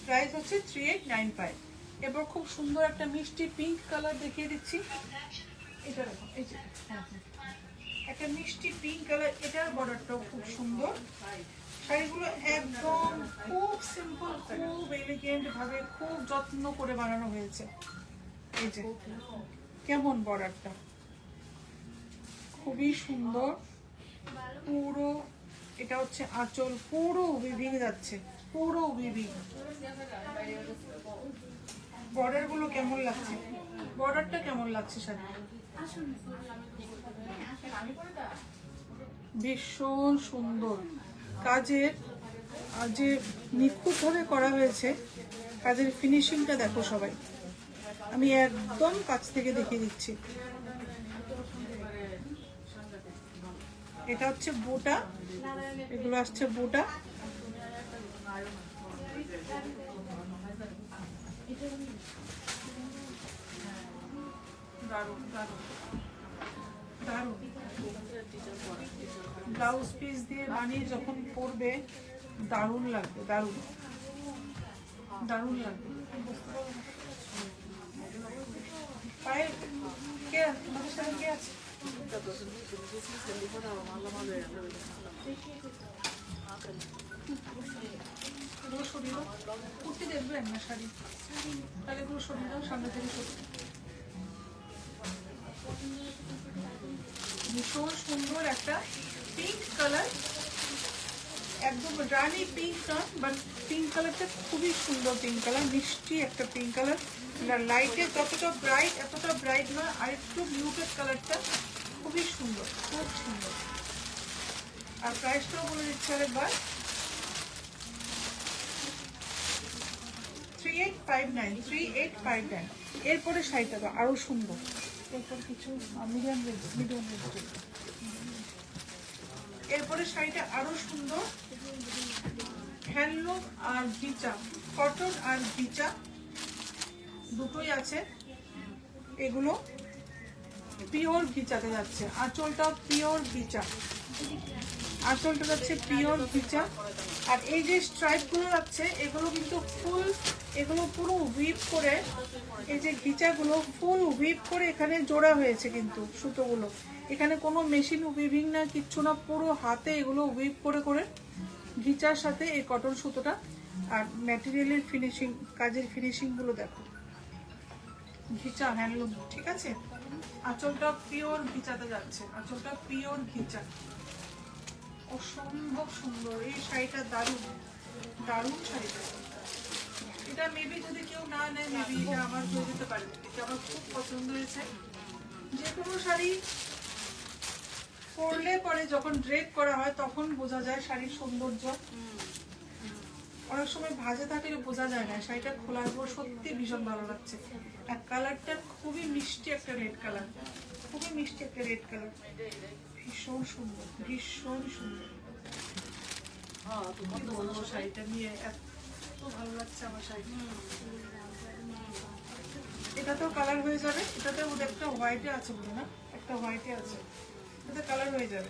প্রাইস হচ্ছে 3895। এবার খুব সুন্দর একটা মিষ্টি পিঙ্ক কালার দেখিয়ে দিচ্ছি। এটা দেখো, এই যে একটা মিষ্টি পিঙ্ক কালার, এটার বর্ডারটাও খুব সুন্দর। শাড়িগুলো একদম খুব সিম্পল, খুব এলিগেন্ট ভাবে, খুব যত্ন করে বানানো হয়েছে। এই যে কেমন বর্ডারটা, খুবই সুন্দর। পুরো এটা হচ্ছে আঁচল, পুরো উইভিং যাচ্ছে, পুরো উইভিং। বর্ডার গুলো কেমন লাগছে, বর্ডারটা কেমন লাগছে শাড়ি? ভীষণ সুন্দর কাজের, যে নিখুঁতভাবে করা হয়েছে কাজের ফিনিশিংটা দেখো সবাই। আমি একদম কাছ থেকে দেখিয়ে দিচ্ছি। এটা হচ্ছে বুটা, এগুলো আসছে বুটা। দারুণ দারুণ দারুণ। ব্লাউজ পিস দিয়ে বানিয়ে যখন পরবে দারুণ লাগবে, দারুণ দারুণ লাগবে। পায়ে কে তোমাদের সাথে কে আছে? এগুলো সরিয়ে দাও, কুর্তি দেখবেন না শাড়ি, তাহলে এগুলো সরিয়ে দাও, সামনে থেকে সরিয়ে। ভীষণ সুন্দর একটা পিঙ্ক কালার, একদম রানি পিঙ্ক না, বাট পিঙ্ক কালারটা খুবই সুন্দর। পিঙ্ক কালার, মিষ্টি একটা পিঙ্ক কালার। লাইটে যতটা ব্রাইট, এতটা ব্রাইট নয়, আর একটু মিউটেড কালারটা খুবই সুন্দর, খুব সুন্দর। আর প্রাইসটাও বলে দিচ্ছি আরেকবার, 3859। এরপরে শাড়িটা আরো সুন্দর। এরপর কিছু মিডিয়াম রেঞ্জ, এরপরে শাড়িটা আরো সুন্দর। হ্যান্ডলুম আর ভিচা, কটন আর ভিচা দুটোই আছে। এগুলো পিওর ভিচাতে যাচ্ছে, আঁচলটা পিওর ভিচা, আঁচলটা যাচ্ছে পিওর ভিচা। আর এই যে স্ট্রাইপগুলো যাচ্ছে এগুলো কিন্তু ফুল, এগুলো পুরো হুইপ করে, এই যে ঘিচাগুলো ফুল হুইপ করে এখানে জোড়া হয়েছে কিন্তু সুতোগুলো। এখানে কোনো মেশিন উইভিং না, কিচ্ছু না, পুরো হাতে এগুলো হুইপ করে করে ঘিচার সাথে এই কটন সুতোটা। আর ম্যাটেরিয়ালের ফিনিশিং, কাজের ফিনিশিংগুলো দেখো, ঘিচা হ্যান্ডলুম, ঠিক আছে। আঁচলটা পিওর ঘিচাতে যাচ্ছে, আঁচলটা পিওর ঘিচা, অসম্ভব সুন্দর। এই শাড়িটা দারুণ, দারুণ শাড়িটা। এটা মেবি যদি কেউ না নেয়, মেবি এটা আমার হয়ে যেতে পারে। এটা আমার খুব পছন্দ হয়েছে। যে কোনো শাড়ি পরলে পরে যখন ড্রেপ করা হয় তখন বোঝা যায় শাড়ির সৌন্দর্য। অনেক সময় ভাজে থাকলে বোঝা যায় না। শাড়িটা খোলার পর সত্যি ভীষণ ভালো লাগছে। আর কালারটা খুবই মিষ্টি একটা রেড কালার, খুবই মিষ্টি একটা রেড কালার, ভীষণ সুন্দর, ভীষণ সুন্দর। কি বলবো, শাড়িটা নিয়ে এত ভালো লাগছে আমার শাড়ি। এটা এটাতেও কালার হয়ে যাবে, এটাতেও একটা হোয়াইটে আছে বলে না, একটা হোয়াইটে আছে, এটাতে কালার হয়ে যাবে।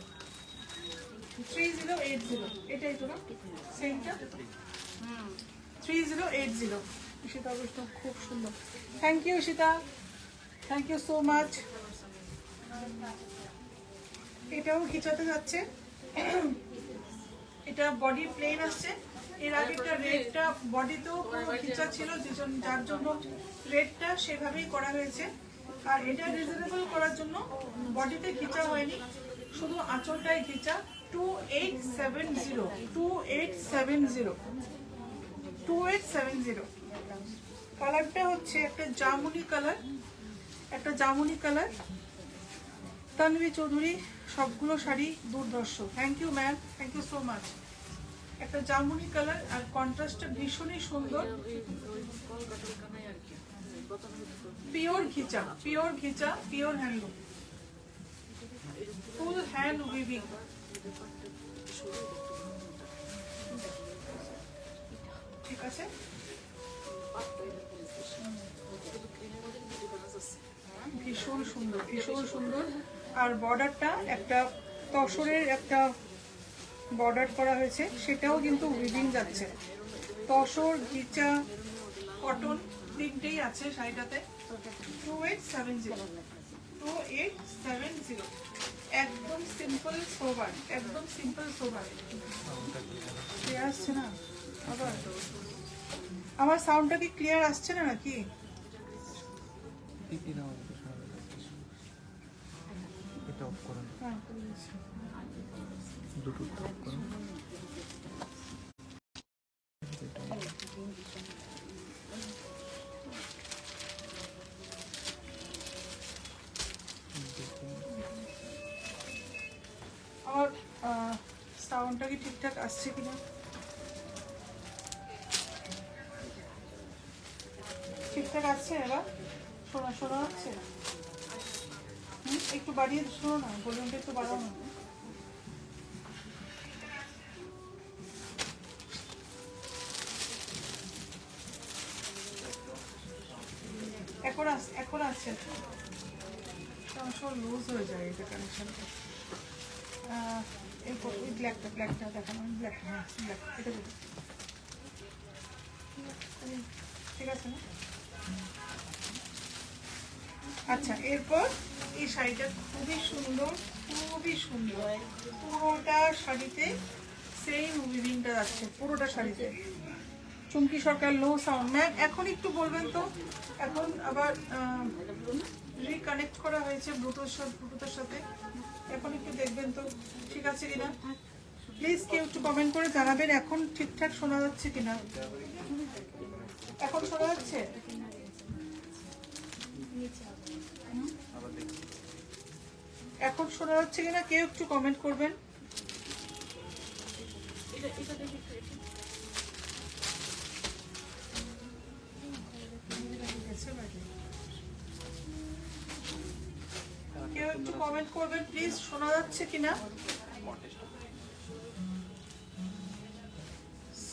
3080 এটাই তো না সেমটা, 3080। ঈশিতা অবশ্য খুব সুন্দর। Thank you Ishita, thank you so much. এটাও খিচাতে যাচ্ছে, এটা বডি প্লেন আসছে। এর আগেরটা রেডটা বডিতেও পুরো খিচা ছিল, যার জন্য রেডটা সেভাবেই করা হয়েছে। আর এটা রিজনেবল করার জন্য বডিতে খিচা হয়নি, শুধু আঁচলটাই খিচা। 2870 2870 2870। কালারটা হচ্ছে একটা জামুনি কালার, একটা জামুনি কালার। তানভি চৌধুরী, সবগুলো শাড়ি দুর্ধর্ষ। Thank you ma'am, thank you so much. একটা জামুনি কালার আর কন্ট্রাস্টটা ভীষণই সুন্দর। Pure ghicha, pure ghicha, pure handloom, full hand weaving. ঠিক আছে, ভীষণ সুন্দর, ভীষণ সুন্দর। আর বর্ডারটা একটা তসরের একটা বর্ডার করা হয়েছে, সেটাও কিন্তু উইভিং যাচ্ছে। তসর, ঘিচা, কটন তিনটেই আছে শাড়িটাতে। 2870 2870। একদম সিম্পল সোবার, একদম সিম্পল সোবার। আসছে না আবার? আমার সাউন্ডটা কি ক্লিয়ার আসছে না নাকি? এটা অফ করুন, হ্যাঁ করে দিচ্ছি। ব্লুটুথ অফ করুন। আমার সাউন্ডটা কি ঠিকঠাক আসছে কিনা? ঠিকঠাক আসছে এবার? শোনা শোনা হচ্ছে? একটু বাড়িয়ে শোনো না, ভলিউমটা একটু বাড়াও না। এখন আসছে, সব লুজ হয়ে যায় এটা কানেকশনটা। এই ব্ল্যাকটা দেখানো, ব্ল্যাক, হ্যাঁ ব্ল্যাক, এটা দেখো। ঠিক আছে না? আচ্ছা, এরপর এই শাড়িটা খুবই সুন্দর, খুবই সুন্দর। পুরোটা শাড়িতে সেম উইভিংটা যাচ্ছে, পুরোটা শাড়িতে। চুমকি সরকার, লো সাউন্ড। ম্যাম এখন একটু বলবেন তো, এখন আবার রিকানেক্ট করা হয়েছে ব্লুটুথের সাথে, এখন একটু দেখবেন তো ঠিক আছে কিনা। প্লিজ কেউ একটু কমেন্ট করে জানাবেন এখন ঠিকঠাক শোনা যাচ্ছে কিনা। এখন শোনা যাচ্ছে? এখন শোনা যাচ্ছে কিনা কেউ একটু কমেন্ট করবেন। কেউ একটু কমেন্ট করবেন প্লিজ, শোনা যাচ্ছে কিনা।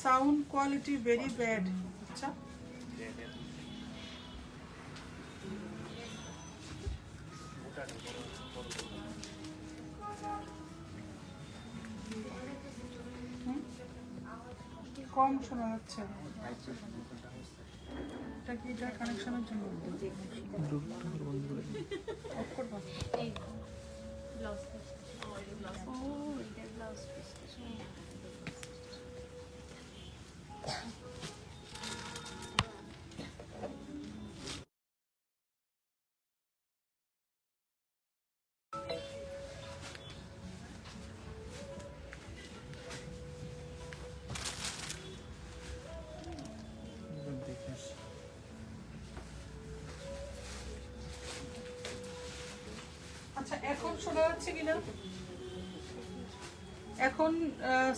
Sound quality very bad. আচ্ছা, কম শোনা যাচ্ছে। এটা কি এটা কানেকশনের জন্য? অফ করবো? আচ্ছা, এখন শোনা যাচ্ছে কিনা, এখন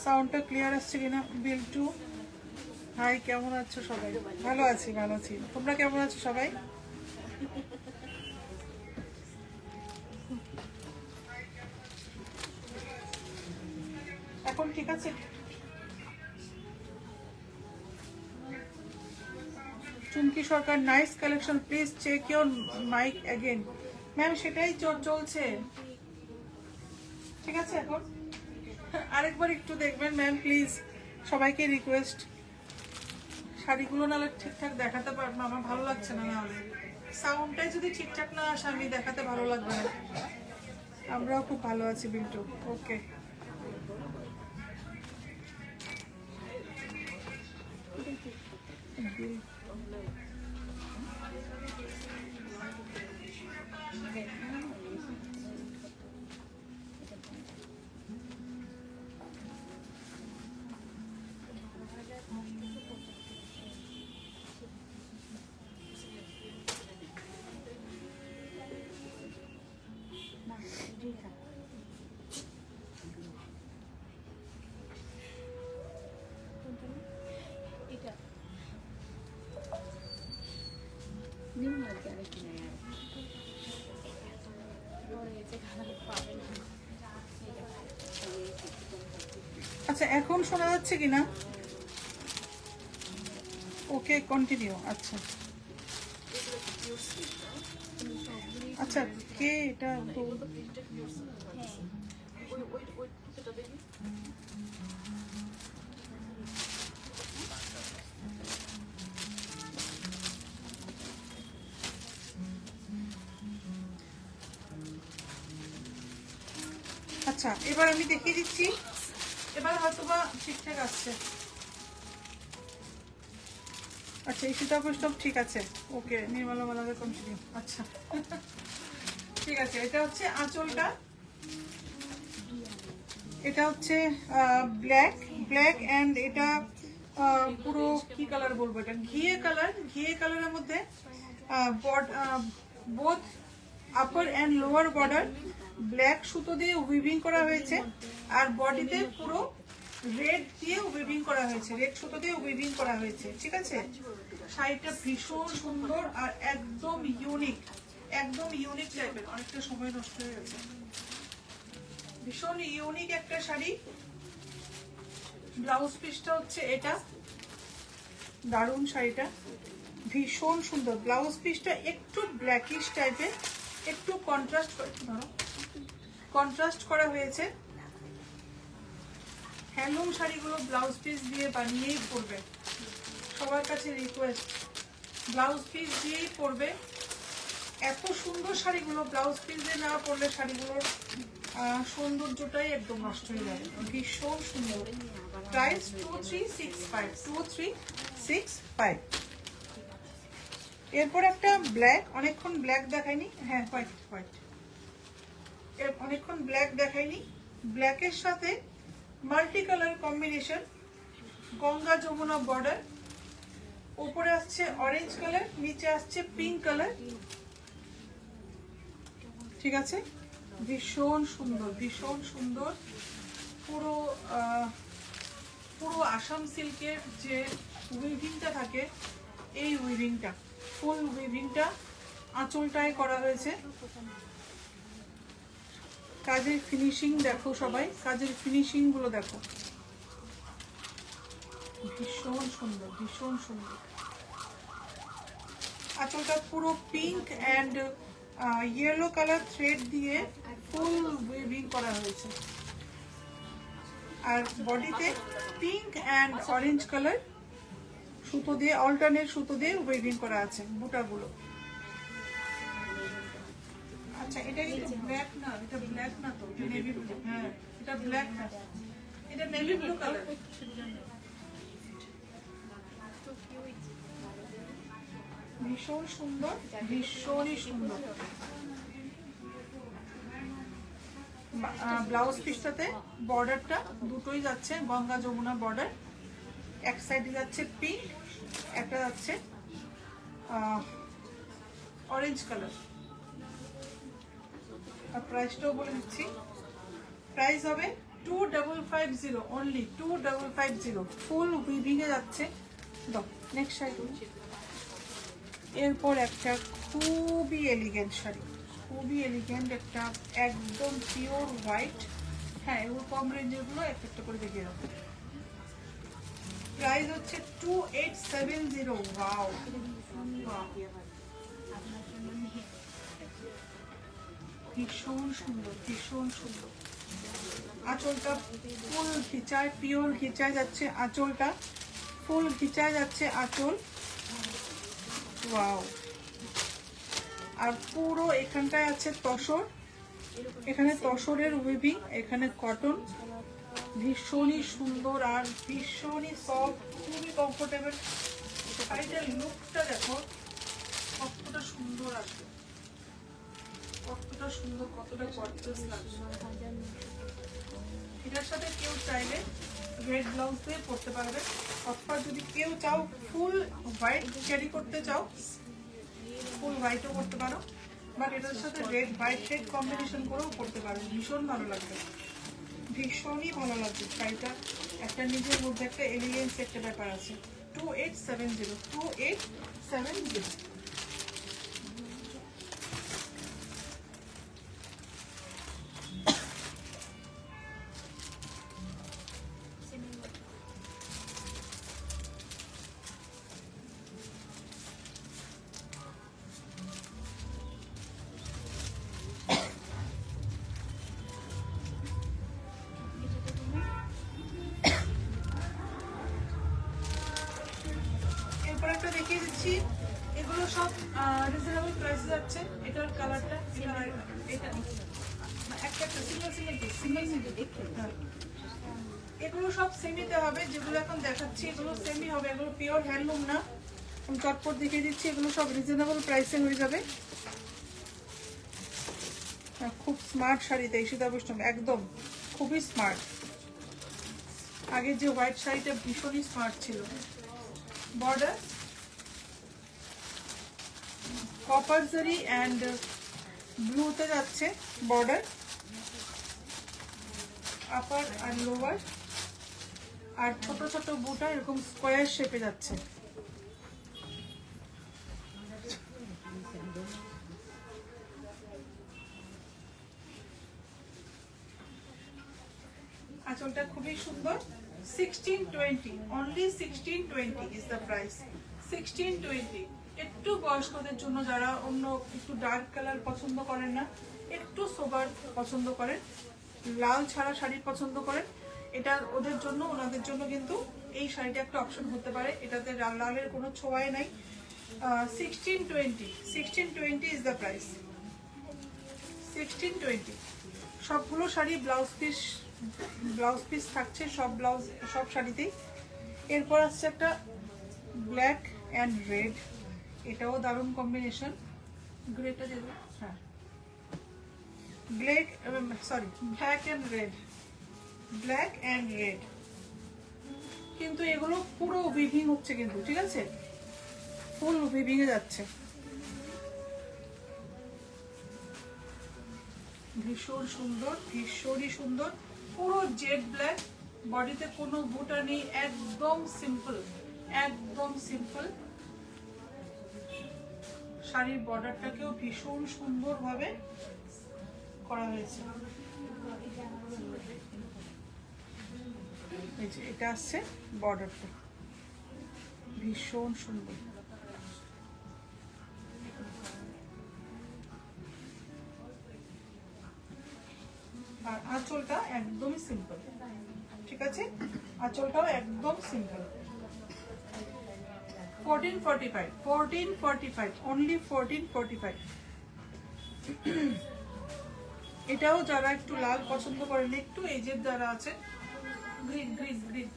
সাউন্ডটা ক্লিয়ার আসছে কিনা। বিল্টু, হাই, কেমন আছো সবাই? ভালো আছি, ভালো আছি। তোমরা কেমন আছো সবাই? এখন ঠিক আছে? Chumki Sarkar, nice collection, please check your mic again. Ma'am সেটাই চলছে, ঠিক আছে। এখন আরেকবার একটু দেখবেন ম্যাম প্লিজ, সবাইকে রিকোয়েস্ট। শাড়িগুলো নাহলে ঠিকঠাক দেখাতে পারবো, আমার ভালো লাগছে না, নাহলে সাউন্ডটাই যদি ঠিকঠাক না আসে আমি দেখাতে ভালো লাগবে না। আমরাও খুব ভালো আছি বিল্টু, ওকে। আচ্ছা এখন শোনা যাচ্ছে কিনা? ওকে কন্টিনিউ। আচ্ছা আচ্ছা, কে এটা? আচ্ছা এবার আমি দেখিয়ে দিচ্ছি, এবার হয়তোবা ঠিকঠাক আসছে। আচ্ছা ইশিতা বৈষ্ণব ঠিক আছে, ওকে। নির্মলা মালাকে কন্টিনিউ। আচ্ছা ঠিক আছে, এটা হচ্ছে আঁচলটা, এটা হচ্ছে ব্ল্যাক অ্যান্ড এটা পুরো কি কালার বলবো, এটা ঘিয়ে কালারের মধ্যে both upper and lower border black সুতো দিয়ে উইভিং করা হয়েছে, আর বডিতে পুরো রেড দিয়ে উইভিং করা হয়েছে, রেড সুতো দিয়ে উইভিং করা হয়েছে, ঠিক আছে। শাড়িটা ভীষণ সুন্দর আর একদম ইউনিক টাইপের। অনেকটা সময় নষ্ট হয়ে গেছে। ভীষণ ইউনিক একটা শাড়ি। ব্লাউজ পিসটা হচ্ছে এটা, দারুণ শাড়িটা, ভীষণ সুন্দর। ব্লাউজ পিসটা একটু ব্ল্যাকিশ টাইপের, একটু কন্ট্রাস্ট করা হয়েছে। হ্যান্ডলুম শাড়িগুলো ব্লাউজ পিস দিয়ে বানিয়েই পরবে, সবার কাছে রিকোয়েস্ট, ব্লাউজ পিস দিয়েই পরবে। এত সুন্দর শাড়িগুলো ব্লাউজ পিস দিয়ে না পরলে শাড়িগুলোর সৌন্দর্যটাই একদম নষ্ট হয়ে যাবে। ভীষণ সুন্দর। প্রাইস 2365। এরপর একটা ব্ল্যাক, অনেকক্ষণ ব্ল্যাক দেখায়নি, হ্যাঁ হোয়াইট, অনেকক্ষণ ব্ল্যাক দেখায়নি। ব্ল্যাকের সাথে multi colour combination, Ganga Jamuna border, উপরে আসছে অরেঞ্জ কালার, নিচে আসছে পিঙ্ক কালার, ঠিক আছে। ভীষণ সুন্দর। পুরো আসাম সিল্কের যে উইভিংটা থাকে, এই উইভিংটা, ফুল উইভিংটা আঁচলটায় করা হয়েছে। কাজের ফিনিশিং দেখো সবাই, কাজের ফিনিশিং গুলো দেখো, ভীষণ সুন্দর। আঁচলটা পুরো pink and yellow colour thread দিয়ে ফুল উইভিং করা হয়েছে, আর বডিতে পিঙ্ক অ্যান্ড অরেঞ্জ কালার সুতো দিয়ে, অল্টারনেট সুতো দিয়ে উইভিং করা আছে বুটাগুলো। আচ্ছা এটা কিন্তু ব্ল্যাক না, এটা ব্ল্যাক না তো, এটা নেভি ব্লু। হ্যাঁ এটা ব্ল্যাক না, এটা নেভি ব্লু কালার। ভীষণ সুন্দর, ভীষণই সুন্দর। ব্লাউজ পিসটাতে বর্ডারটা দুটোই যাচ্ছে গঙ্গা যমুনা বর্ডার, এক সাইডে যাচ্ছে পিঙ্ক, একটা যাচ্ছে অরেঞ্জ কালার। আর প্রাইসটাও বলে দিচ্ছি, প্রাইস হবে 2550 অনলি, 2550। ফুল উইভিং এ যাচ্ছে। নেক্সট শাড়ি। এরপর একটা খুবই এলিগেন্ট শাড়ি, খুবই এলিগেন্ট একটা, একদম পিওর হোয়াইট। হ্যাঁ এগুলো কম রেঞ্জের গুলো একটা করে দেখিয়ে দেবো। প্রাইস হচ্ছে 2870। ওয়াও ভীষণ সুন্দর, ভীষণ সুন্দর। আঁচলটা ফুল ঘিচায়, পিওর ঘিচায় যাচ্ছে আঁচলটা, ফুল ঘিচায় যাচ্ছে আঁচল। ওয়াও। আর পুরো এখানটায় আছে তসর, এখানে তসরের উইভিং, এখানে কটন। ভীষণই সুন্দর আর ভীষণই সফট, খুবই কমফোর্টেবল। শাড়িটার লুকটা দেখো কতটা সুন্দর আসবে, কতটা সুন্দর, কতটা গর্জিয়াস লাগছে। এটার সাথে কেউ চাইলে রেড ব্লাউজ দিয়ে পরতে পারবে, অথবা যদি কেউ চাও ফুল হোয়াইট ক্যারি করতে চাও, ফুল হোয়াইটও করতে পারো, বাট এটার সাথে রেড হোয়াইট রেড কম্বিনেশন করেও করতে পারো। ভীষণ ভালো লাগবে, ভীষণই ভালো লাগবে শাড়িটা। একটা নিজের মধ্যে একটা এলিগেন্স একটা ব্যাপার আছে। 2870, 2870। এরপর একটা দেখিয়ে দিচ্ছি, এগুলো সব রিজনেবল প্রাইসে যাচ্ছে। এটার কালারটা এটা একটা single single piece, single single. এগুলো সব সেমিতে হবে, যেগুলো এখন দেখাচ্ছি এগুলো সেমি হবে, এগুলো পিওর হ্যান্ডলুম না। আমি চটপট দেখিয়ে দিচ্ছি, এগুলো সব রিজনেবল প্রাইসে হয়ে যাবে। খুব স্মার্ট শাড়িতে ঈশিতা বৈষ্ণব, একদম খুবই স্মার্ট। আগে যে হোয়াইট শাড়িটা ভীষণই স্মার্ট ছিল। বর্ডার কপার জারি অ্যান্ড ব্লুতে যাচ্ছে বর্ডার, আপার আর লোয়ার, আর ছোট ছোট বুটা এরকম স্কোয়ার শেপে যাচ্ছে। আঁচলটা খুবই সুন্দর। 1620, only 1620 is the price. 1620। একটু বয়স্কদের জন্য, যারা অন্য একটু ডার্ক কালার পছন্দ করেন না, একটু সোবার পছন্দ করেন, লাল ছাড়া শাড়ি পছন্দ করেন, এটা ওদের জন্য, ওনাদের জন্য কিন্তু এই শাড়িটা একটা অপশন হতে পারে। এটাতে লালের কোনো ছোঁয়াই নাই। 1620, 1620 is the price. 1620। সবগুলো শাড়ি ব্লাউজ পিস থাকছে, সব শাড়িতেই। এরপর আসছে একটা ব্ল্যাক অ্যান্ড রেড, এটাও দারুণ কম্বিনেশন। গ্রেটা দেবো, হ্যাঁ, black and red, black and red. কিন্তু এগুলো পুরো উইভিং হচ্ছে কিন্তু, ঠিক আছে, ফুল উইভিং এ যাচ্ছে। ভীষণ সুন্দর, ভীষণই সুন্দর। পুরো জেড ব্ল্যাক, বডিতে কোনো বুটা নেই, একদম সিম্পল, একদম সিম্পল। শাড়ির বর্ডারটাকেও ভীষণ সুন্দরভাবে করা হয়েছে। এই যে এটা আসছে বর্ডারটা, ভীষণ সুন্দর। আর আঁচলটা একদমই সিম্পল, ঠিক আছে, আঁচলটাও একদম সিম্পল। 1445, 1445, only 1445। এটাও যারা একটু লাল পছন্দ করেন, একটু এজের যারা আছে, গ্রিন গ্রিন গ্রিন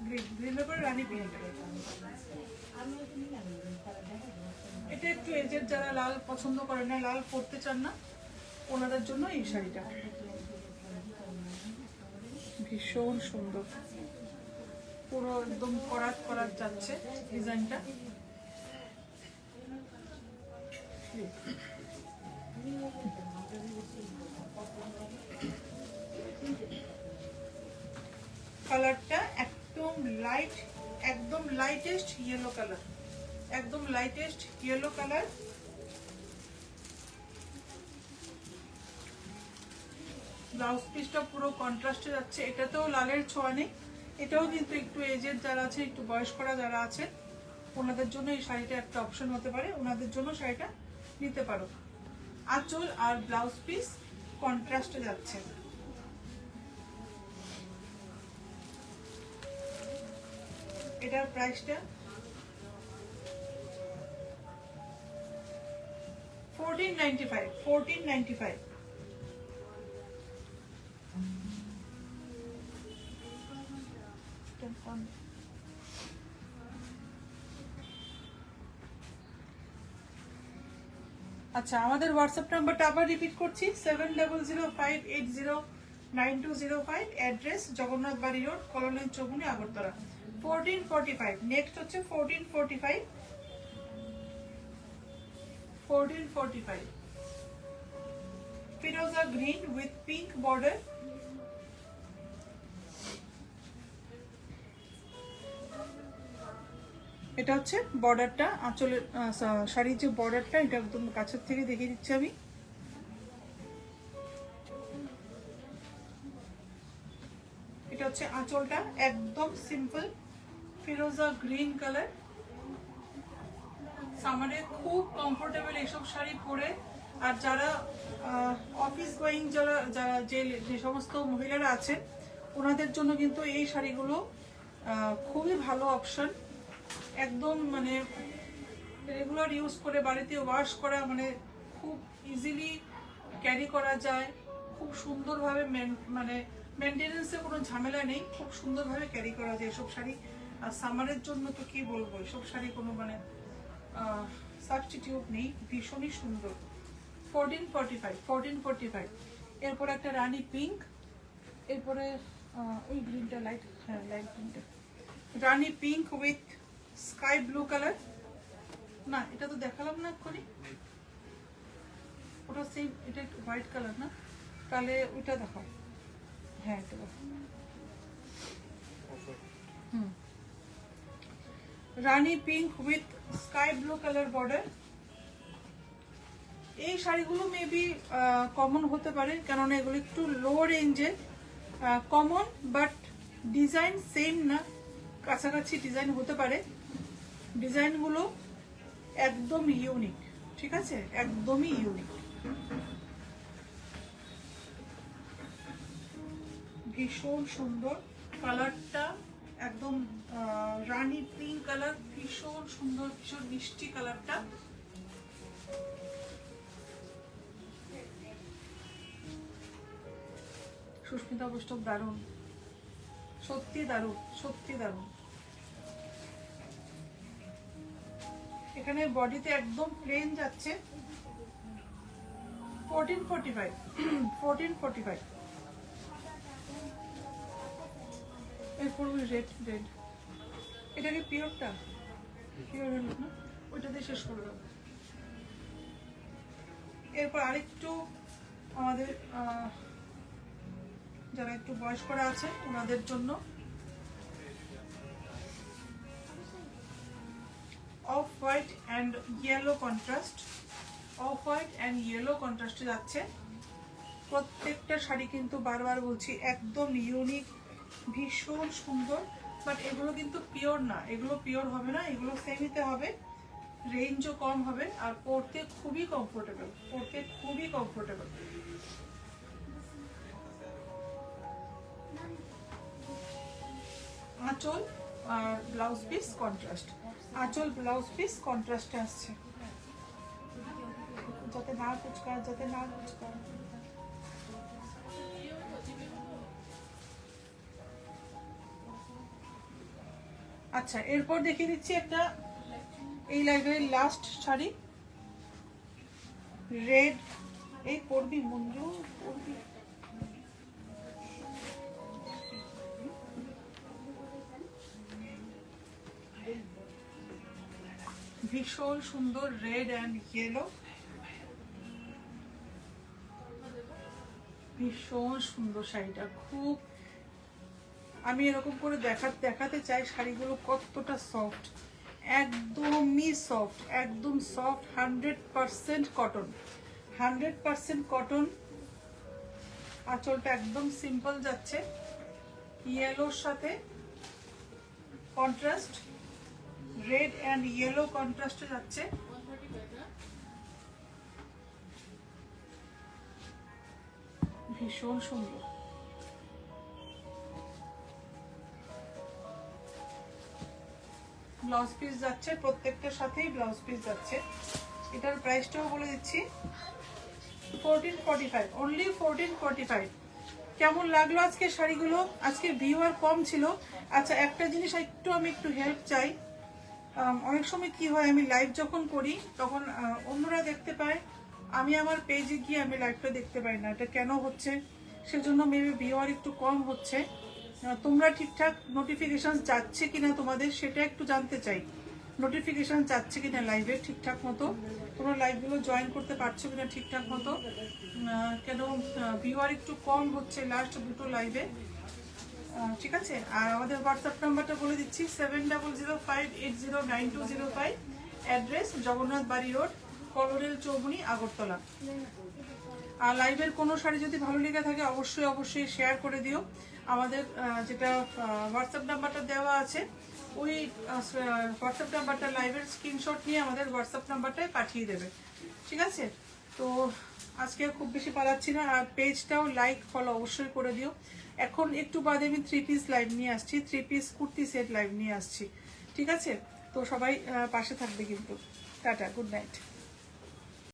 গ্রিন গ্রিনের পরে রানী পিঙ্ক, এটা একটু এজের যারা লাল পছন্দ করেন না, লাল পরতে চান না, ওনাদের জন্য এই শাড়িটা। ভীষণ সুন্দর, পুরো একদম করাত করাত যাচ্ছে ডিজাইনটা। কালারটা একদম লাইট, একদম লাইটেস্ট ইয়েলো কালার, একদম লাইটেস্ট ইয়েলো কালার। ব্লাউজ পিসটা পুরো কন্ট্রাস্টে যাচ্ছে, এটাতেও লালের ছোঁয়া নেই। এটাও কিন্তু একটু এজের যারা আছে, একটু বয়স্করা যারা আছে, ওনাদের জন্য এই শাড়িটা একটা অপশন হতে পারে, ওনাদের জন্য শাড়িটা নিতে পারো। আঁচল আর ব্লাউজ পিস কন্ট্রাস্টে যাচ্ছে। এটার প্রাইসটা 1495, 1495। আচ্ছা, আমাদের হোয়াটসঅ্যাপ নাম্বারটা আবার রিপিট করছি, 7005809205, address Jagannath Bari road, colony Chowmuhani, Agartala. 1445। Next হচ্ছে 1445, 1445 ফিরোজা গ্রিন উইথ পিঙ্ক বর্ডার। এটা হচ্ছে বর্ডারটা, আঁচলের শাড়ির যে বর্ডারটা, এটা একদম কাছের থেকে দেখিয়ে দিচ্ছি আমি। এটা হচ্ছে আঁচলটা, একদম সিম্পল ফিরোজা গ্রিন কালার। সামারে খুব কমফোর্টেবল এইসব শাড়ি পরে। আর যারা অফিস গোয়িং, যারা যে সমস্ত মহিলারা আছেন, ওনাদের জন্য কিন্তু এই শাড়িগুলো খুবই ভালো অপশন। একদম মানে রেগুলার ইউজ করে বাড়িতে ওয়াশ করা, মানে খুব ইজিলি ক্যারি করা যায়, খুব সুন্দরভাবে মানে মেনটেনেন্সে কোনো ঝামেলা নেই, খুব সুন্দরভাবে ক্যারি করা যায় এসব শাড়ি। আর সামারের জন্য তো কি বলবো, এসব শাড়ি কোনো মানে সাবস্টিটিউট নেই, ভীষণই সুন্দর। 1445, 1445। এরপর একটা রানী পিঙ্ক, এরপরে ওই গ্রিনটা লাইট, হ্যাঁ লাইট গ্রিনটা, rani pink with sky blue colour. না, এটা তো দেখালাম না এক্ষুনি, ওটা সেম, এটা একটু হোয়াইট কালার না, তাহলে ওইটা দেখাও। হ্যাঁ, এটা দেখো। Rani pink with sky blue colour border. এই শাড়িগুলো মেবি কমন হতে পারে, কেননা এগুলো একটু লো রেঞ্জে, কমন বাট ডিজাইন সেম না, কাছাকাছি ডিজাইন হতে পারে। ডিজাইনগুলো একদম ইউনিক, ঠিক আছে, একদমই ইউনিক, ভীষণ সুন্দর কালারটা, একদম রানী পিঙ্ক কালার, ভীষণ সুন্দর, ভীষণ মিষ্টি কালারটা। সুস্মিতা বৈষ্ণব দারুণ, সত্যি দারুণ, সত্যি দারুণ। এখানে বডিতে একদম প্লেন যাচ্ছে। 1445, 1445। এরপর ওই রেড, এটা কি পিওরটা? পিওর হলো না, ওইটা দিয়ে শেষ করে দেবো। এরপর আরেকটু আমাদের যারা একটু বয়স্করা আছে ওনাদের জন্য off white and yellow contrast, off white and yellow কন্ট্রাস্টে যাচ্ছে। প্রত্যেকটা শাড়ি কিন্তু বারবার বলছি একদম ইউনিক, ভীষণ সুন্দর। বাট এগুলো কিন্তু পিওর না, এগুলো পিওর হবে না, এগুলো সেমিতে হবে, রেঞ্জও কম হবে, আর পরতে খুবই কমফোর্টেবল, পরতে খুবই কমফোর্টেবল। আঁচল আর ব্লাউজ পিস কন্ট্রাস্ট, আঁচল ব্লাউজ পিস কন্ট্রাস্টে আসছে, যাতে না কুচকায়, যাতে না কুচকায়। আচ্ছা, এরপর দেখিয়ে দিচ্ছি একটা এই লাইভের লাস্ট শাড়ি, রেড। এই পরবি মঞ্জু, পরবি। ভীষণ সুন্দর রেড অ্যান্ড ইয়েলো, ভীষণ সুন্দর শাড়িটা। খুব আমি এরকম করে দেখাতে চাই শাড়িগুলো কতটা সফট, একদমই সফট, একদম সফট, 100% কটন, 100% কটন। আঁচলটা একদম সিম্পল যাচ্ছে, ইয়েলোর সাথে কন্ট্রাস্ট রেড অ্যান্ড ইয়েলো কন্ট্রাস্টে যাচ্ছে। ভীষণ সুন্দর। ব্লাউজ পিস যাচ্ছে, প্রত্যেকটার সাথেই ব্লাউজ পিস যাচ্ছে। এটার প্রাইসটাও বলে দিচ্ছি, 1445, অনলি 1445। কেমন লাগলো আজকে শাড়িগুলো? আজকে ভিউয়ার কম ছিল। আচ্ছা, একটা জিনিস আমি একটু হেল্প চাই। অনেক সময় কি হয়, আমি লাইভ যখন করি তখন অন্যরা দেখতে পায়, আমি আমার পেজে গিয়ে আমি লাইভটা দেখতে পাই না। এটা কেন হচ্ছে? সেজন্য মেবি ভিউয়ার একটু কম হচ্ছে। তোমরা ঠিকঠাক নোটিফিকেশন যাচ্ছে কিনা তোমাদের, সেটা একটু জানতে চাই। নোটিফিকেশন যাচ্ছে কিনা লাইভে ঠিকঠাক মতো, তোমরা লাইভগুলো জয়েন করতে পারছো কিনা ঠিকঠাক মতো। কেন ভিউয়ার একটু কম হচ্ছে লাস্ট দুটো লাইভে। ঠিক আছে। আর আমাদের হোয়াটসঅ্যাপ নাম্বারটা বলে দিচ্ছি, 7005809205, অ্যাড্রেস জগন্নাথ বাড়ি রোড, কলোরেল চৌমুনি, আগরতলা। আর লাইভের কোনো শাড়ি যদি ভালো লেগে থাকে অবশ্যই শেয়ার করে দিও। আমাদের যেটা হোয়াটসঅ্যাপ নাম্বারটা দেওয়া আছে, ওই হোয়াটসঅ্যাপ নাম্বারটা লাইভের স্ক্রিনশট নিয়ে আমাদের হোয়াটসঅ্যাপ নাম্বারটায় পাঠিয়ে দেবে। ঠিক আছে। তো আজকে খুব বেশি পালাচ্ছি না। আর পেজটাও লাইক ফলো অবশ্যই করে দিও। এখন একটু বাদে আমি 3 পিস লাইভ নিয়ে আসছি, 3 পিস কুর্তি সেট লাইভ নিয়ে আসছি। ঠিক আছে। তো সবাই পাশে থাকবে কিন্তু। Tata, good night.